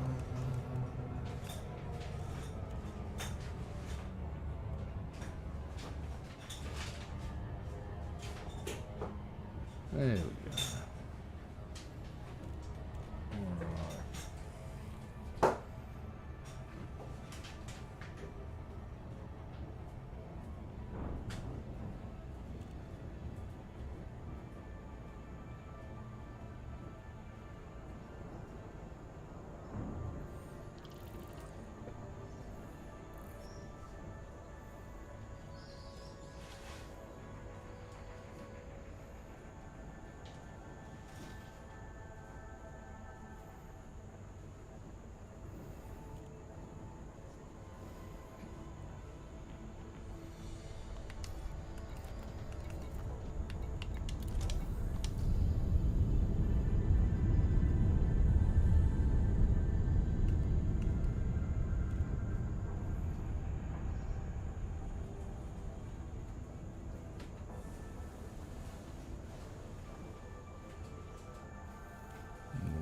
There we go.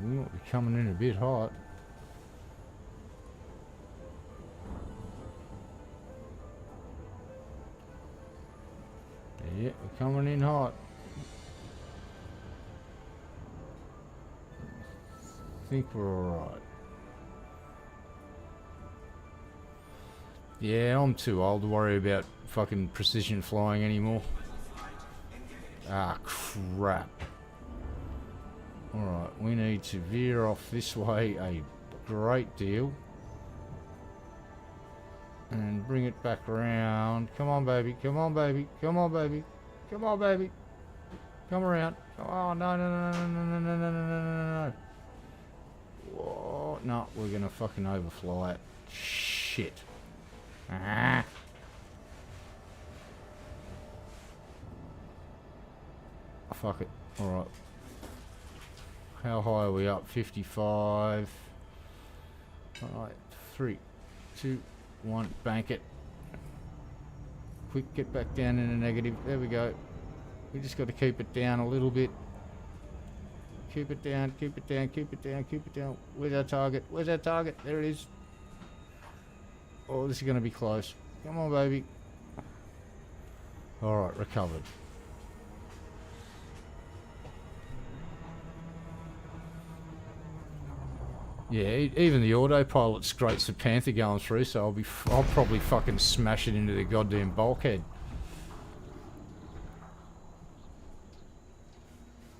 We might be coming in a bit hot. Yeah, we're coming in hot. I think we're alright. Yeah, I'm too old to worry about fucking precision flying anymore. Ah, crap. Alright, we need to veer off this way a great deal. And bring it back around. Come on, baby. Come on, baby. Come on, baby. Come on, baby. Come around. Oh, no, no, no, no, no, no, no, no, no, no, no. Whoa, no, we're going to fucking overfly it. Shit. Ah. Fuck it. Alright. How high are we up? 55. Alright, 3, 2, 1, bank it. Quick, get back down in the negative. There we go. We just got to keep it down a little bit. Keep it down, keep it down, keep it down, keep it down. Where's our target? Where's our target? There it is. Oh, this is going to be close. Come on, baby. Alright, recovered. Yeah, even the autopilot's great. It's a Panther going through, so I'll probably fucking smash it into the goddamn bulkhead.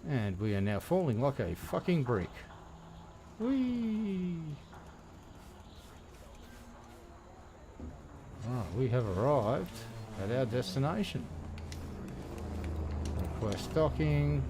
And we are now falling like a fucking brick. Whee! Oh, we have arrived at our destination. Request docking.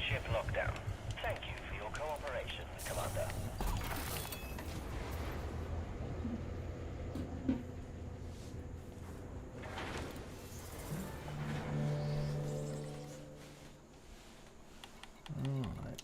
Ship lockdown. Thank you for your cooperation, Commander. Alright.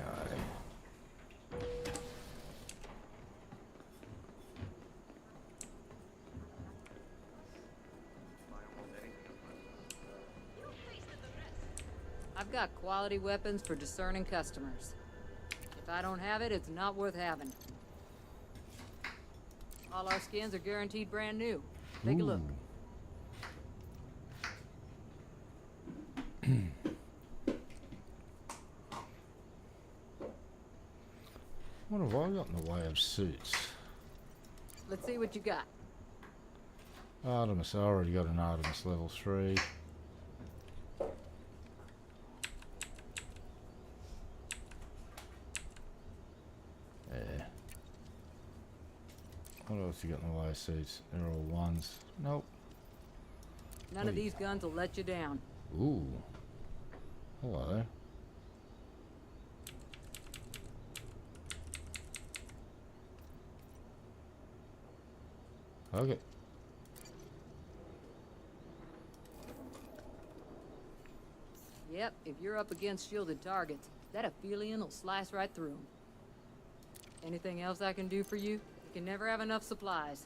Okay. I've got quality weapons for discerning customers. If I don't have it, it's not worth having. All our skins are guaranteed brand new. Take a look. What have I got in the way of suits? Let's see what you got. Artemis, I already got an Artemis level 3. Yeah. What else you got in the way of suits? They're all ones. Nope. None of these guns will let you down. Ooh. Hello. Okay. Yep, if you're up against shielded targets, that Aphelion will slice right through 'em. Anything else I can do for you? You can never have enough supplies.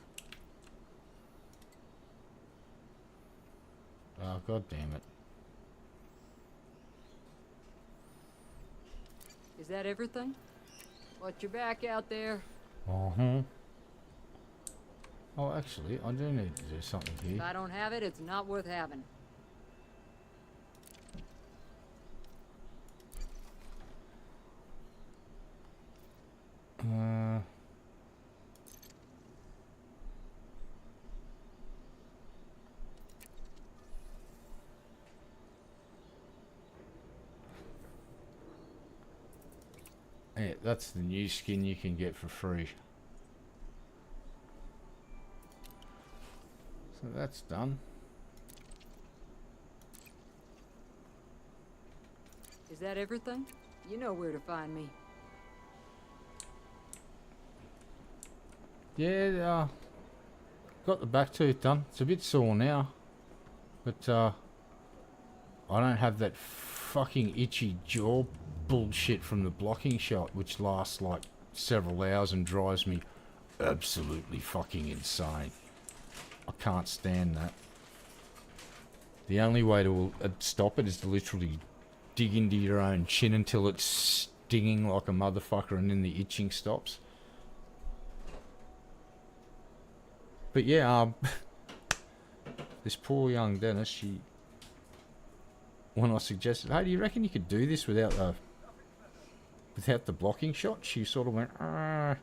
Oh, god damn it. Is that everything? Watch your back out there. Uh-huh. Oh, actually, I do need to do something If here. I don't have it, it's not worth having. Yeah, that's the new skin you can get for free. So that's done. Is that everything? You know where to find me. Yeah, got the back tooth done. It's a bit sore now. But, I don't have that fucking itchy jaw bullshit from the blocking shot, which lasts like several hours and drives me absolutely fucking insane. I can't stand that. The only way to stop it is to literally dig into your own chin until it's stinging like a motherfucker and then the itching stops. But yeah, this poor young Dennis, when I suggested, hey, do you reckon you could do this without the blocking shot? She sort of went, ah.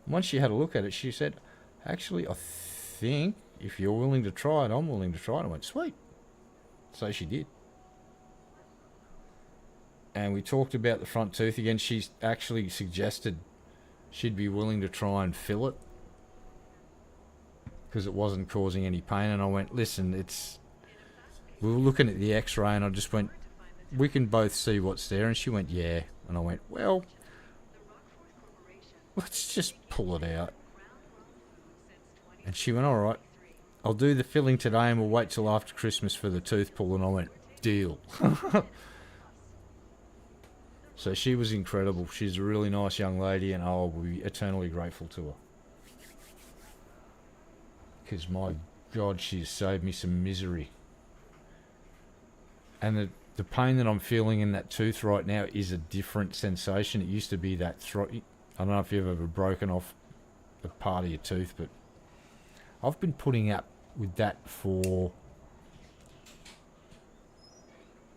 Once she had a look at it, she said, actually, I think if you're willing to try it, I'm willing to try it. I went, sweet. So she did. And we talked about the front tooth again. She actually suggested she'd be willing to try and fill it because it wasn't causing any pain. And I went, listen, we were looking at the x-ray and I just went, we can both see what's there. And she went, yeah. And I went, well, let's just pull it out. And she went, all right. I'll do the filling today and we'll wait till after Christmas for the tooth pull. And I went, deal. So she was incredible. She's a really nice young lady, and I'll be eternally grateful to her. Because, my God, she's saved me some misery. And the pain that I'm feeling in that tooth right now is a different sensation. It used to be that throat. I don't know if you've ever broken off a part of your tooth, but I've been putting up with that for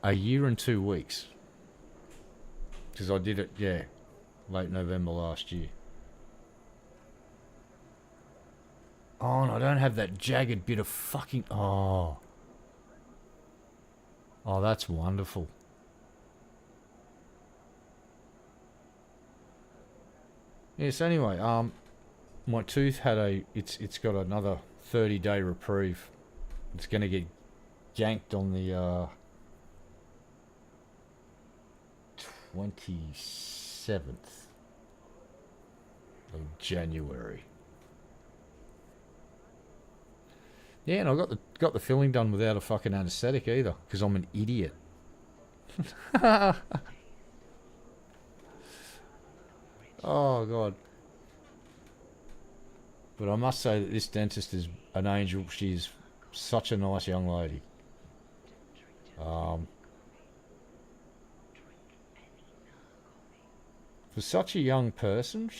a year and 2 weeks. Because I did it, yeah, late November last year. Oh, and I don't have that jagged bit of fucking... Oh, that's wonderful. Yes, anyway, my tooth had it's got another 30-day reprieve. It's going to get yanked on the 27th of January. Yeah, and I got the filling done without a fucking anaesthetic either, because I'm an idiot. Oh, God. But I must say that this dentist is an angel. She's such a nice young lady. For such a young person,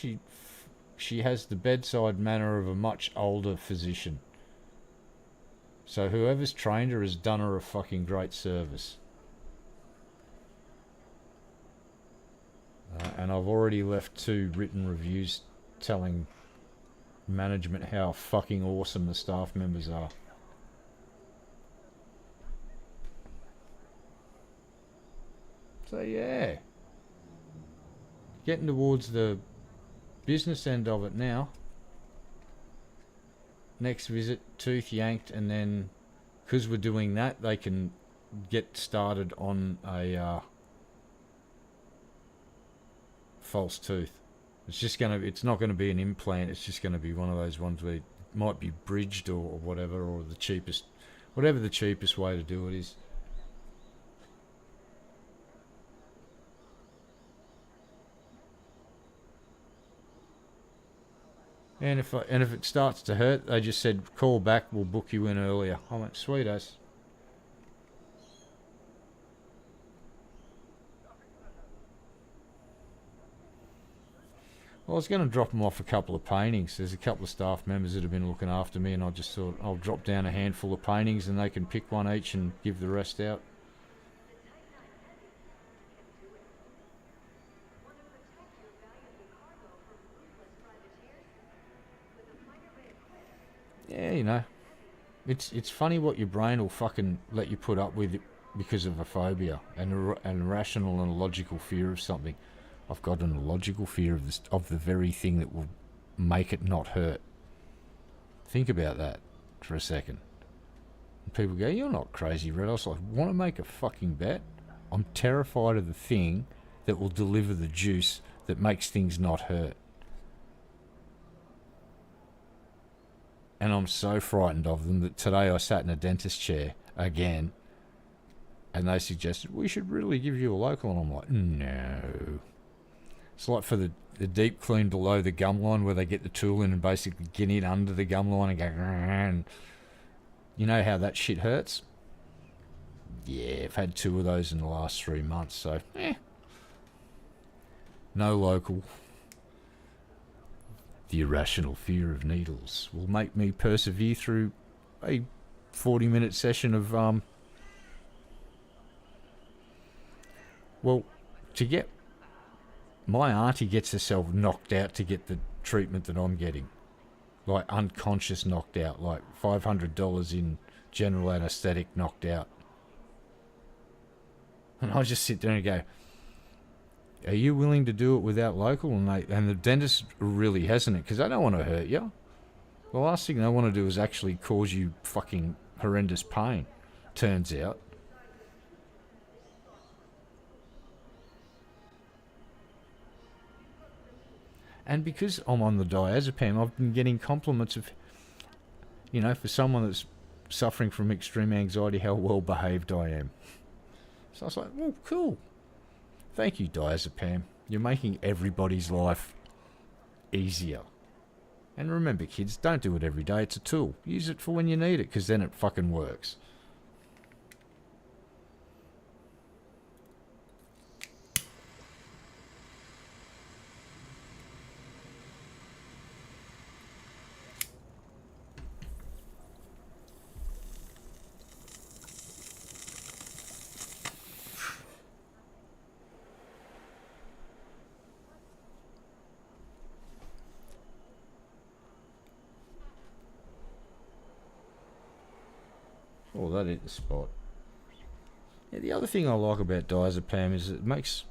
she has the bedside manner of a much older physician. So whoever's trained her has done her a fucking great service. And I've already left 2 written reviews telling management how fucking awesome the staff members are. So yeah, getting towards the business end of it now. Next visit, tooth yanked, and then because we're doing that, they can get started on a false tooth. It's not gonna be an implant. It's just gonna be one of those ones where it might be bridged or whatever, or whatever the cheapest way to do it is. And if it starts to hurt, they just said, call back, we'll book you in earlier. I went, sweet as. Well, I was going to drop them off a couple of paintings. There's a couple of staff members that have been looking after me, and I just thought I'll drop down a handful of paintings and they can pick one each and give the rest out. Yeah, you know, it's funny what your brain will fucking let you put up with because of a phobia and a rational and a logical fear of something. I've got an illogical fear of the very thing that will make it not hurt. Think about that for a second. And people go, "You're not crazy, Red." I was like, "Want to make a fucking bet? I'm terrified of the thing that will deliver the juice that makes things not hurt." And I'm so frightened of them that today I sat in a dentist chair again, and they suggested we should really give you a local, and I'm like, no. It's like for the deep clean below the gum line where they get the tool in and basically get in under the gum line and go, and you know how that shit hurts? Yeah, I've had 2 of those in the last 3 months, so no local. The irrational fear of needles will make me persevere through a 40-minute session of, my auntie gets herself knocked out to get the treatment that I'm getting. Like unconscious knocked out, like $500 in general anaesthetic knocked out. And I just sit there and go, are you willing to do it without local? And the dentist really hesitant because they don't want to hurt you. The last thing they want to do is actually cause you fucking horrendous pain, turns out. And because I'm on the diazepam, I've been getting compliments of, You know, for someone that's suffering from extreme anxiety, how well behaved I am. So I was like, well, cool. Thank you, diazepam. You're making everybody's life easier. And remember, kids, don't do it every day. It's a tool. Use it for when you need it, because then it fucking works. Oh, that hit the spot. Yeah, the other thing I like about diazepam is it makes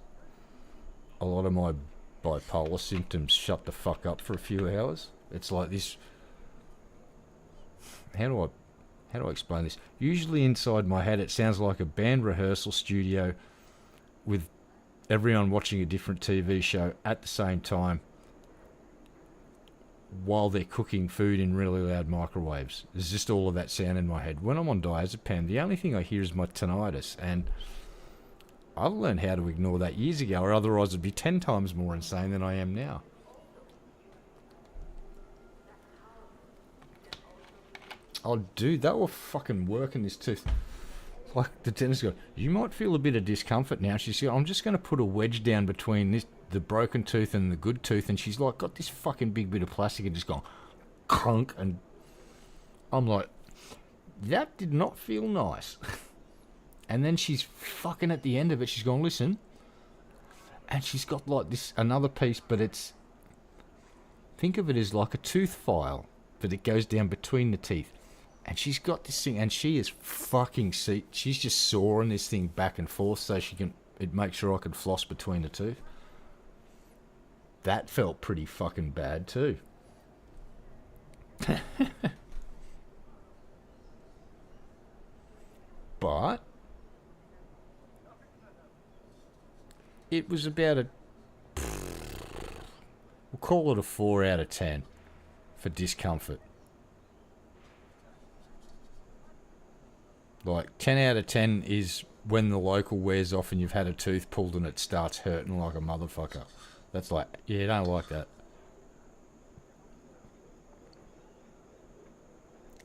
a lot of my bipolar symptoms shut the fuck up for a few hours. It's like this. How do I explain this? Usually inside my head, it sounds like a band rehearsal studio with everyone watching a different TV show at the same time while they're cooking food in really loud microwaves. There's just all of that sound in my head. When I'm on diazepam, the only thing I hear is my tinnitus, and I've learned how to ignore that years ago, or otherwise I'd be 10 times more insane than I am now. Oh, dude, that will fucking work in this tooth. Like the dentist goes, you might feel a bit of discomfort now. She's like, I'm just going to put a wedge down between the broken tooth and the good tooth, and she's like got this fucking big bit of plastic and just gone clunk, and I'm like, that did not feel nice. And then she's fucking at the end of it, she's gone, listen, and she's got like this another piece, but it's, think of it as like a tooth file, but it goes down between the teeth. And she's got this thing, and she is fucking she's just sawing this thing back and forth so it makes sure I can floss between the tooth. That felt pretty fucking bad too. But it was about we'll call it a 4 out of 10 for discomfort. Like 10 out of 10 is when the local wears off and you've had a tooth pulled and it starts hurting like a motherfucker. That's like, yeah, I don't like that.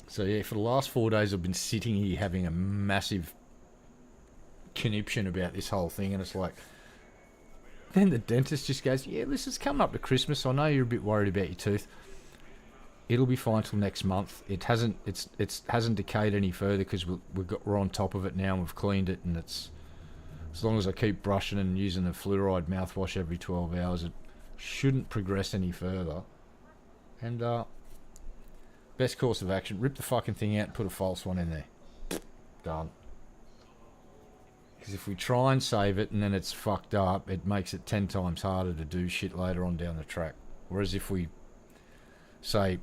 So yeah, for the last 4 days I've been sitting here having a massive conniption about this whole thing, and it's like, then the dentist just goes, yeah, this is coming up to Christmas. I know you're a bit worried about your tooth. It'll be fine till next month. It hasn't decayed any further because we're on top of it now and we've cleaned it, and it's, as long as I keep brushing and using a fluoride mouthwash every 12 hours, it shouldn't progress any further. And best course of action, rip the fucking thing out and put a false one in there. Done. Because if we try and save it and then it's fucked up, it makes it 10 times harder to do shit later on down the track. Whereas if we say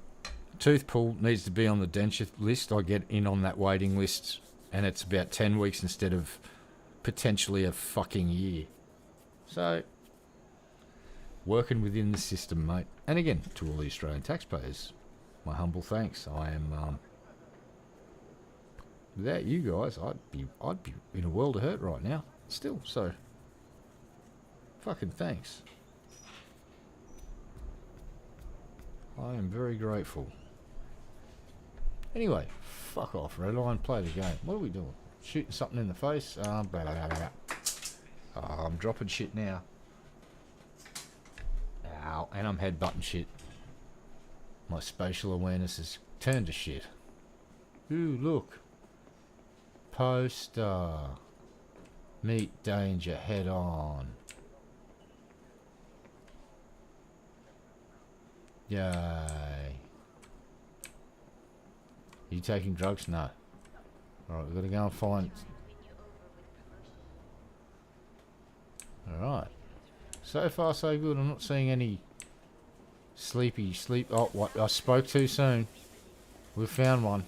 tooth pull needs to be on the denture list, I get in on that waiting list, and it's about 10 weeks instead of potentially a fucking year. So, working within the system, mate. And again, to all the Australian taxpayers, my humble thanks. I am, without you guys, I'd be in a world of hurt right now. Still, so, fucking thanks. I am very grateful. Anyway, fuck off, Red Line, play the game. What are we doing? Shooting something in the face? Blah, blah, blah, blah. Oh, I'm dropping shit now. Ow, and I'm headbutting shit. My spatial awareness has turned to shit. Ooh, look. Poster. Meet danger head on. Yay. You taking drugs? No. Alright, we've got to go and find... Alright. So far so good. I'm not seeing any sleep. Oh, what? I spoke too soon. We've found one.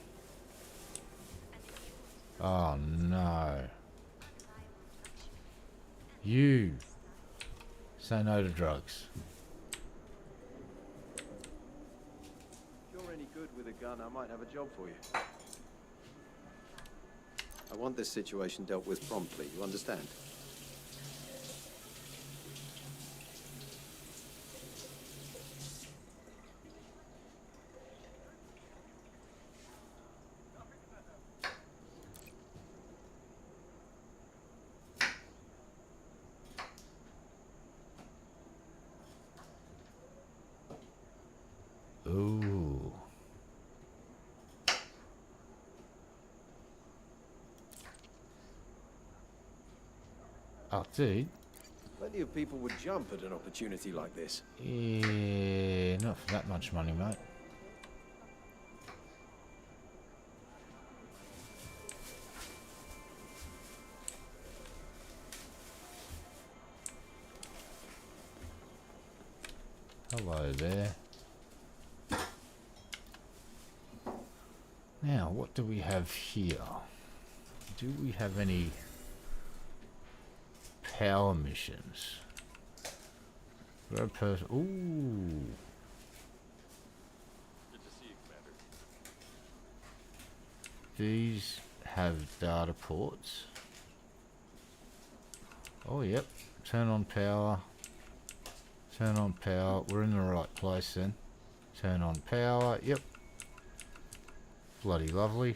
Oh no. You. Say no to drugs. If you're any good with a gun, I might have a job for you. I want this situation dealt with promptly, you understand? Ooh. Oh, dude. Plenty of people would jump at an opportunity like this. Yeah, not for that much money, mate. Hello there. Now, what do we have here? Do we have any power missions? Grab person. Ooh. Good to see you, Commander. These have data ports. Oh, yep. Turn on power. Turn on power. We're in the right place then. Turn on power. Yep. Bloody lovely.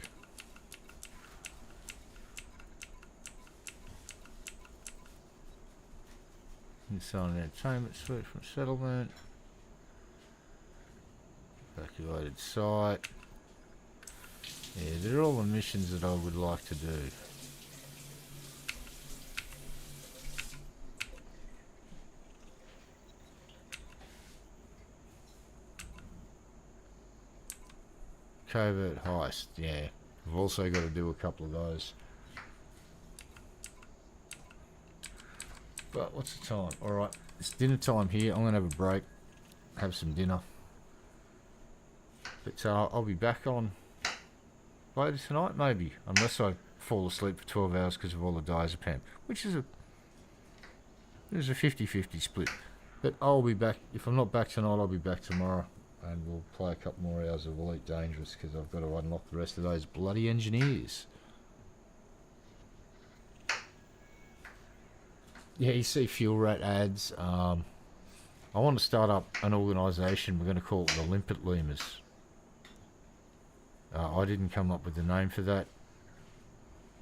Inside an entertainment suite from settlement. Evacuated site. Yeah, they're all the missions that I would like to do. Covert heist, yeah. I've also got to do a couple of those. But what's the time? Alright, it's dinner time here. I'm going to have a break. Have some dinner. But I'll be back on later tonight, maybe. Unless I fall asleep for 12 hours because of all the diazepam. Which is a 50-50 split. But I'll be back. If I'm not back tonight, I'll be back tomorrow. And we'll play a couple more hours of Elite Dangerous because I've got to unlock the rest of those bloody engineers. Yeah, you see fuel rat ads. I want to start up an organisation. We're going to call it the Limpet Lemurs. I didn't come up with the name for that.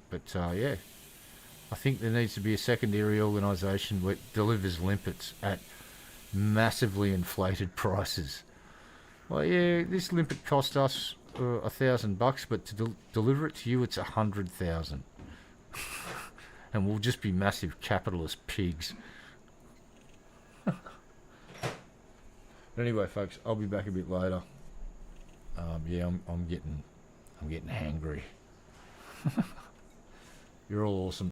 But yeah, I think there needs to be a secondary organisation that delivers limpets at massively inflated prices. Well, yeah, this limpet cost us $1,000, but to deliver it to you, it's 100,000. And we'll just be massive capitalist pigs. Anyway, folks, I'll be back a bit later. Yeah, I'm getting hangry. You're all awesome.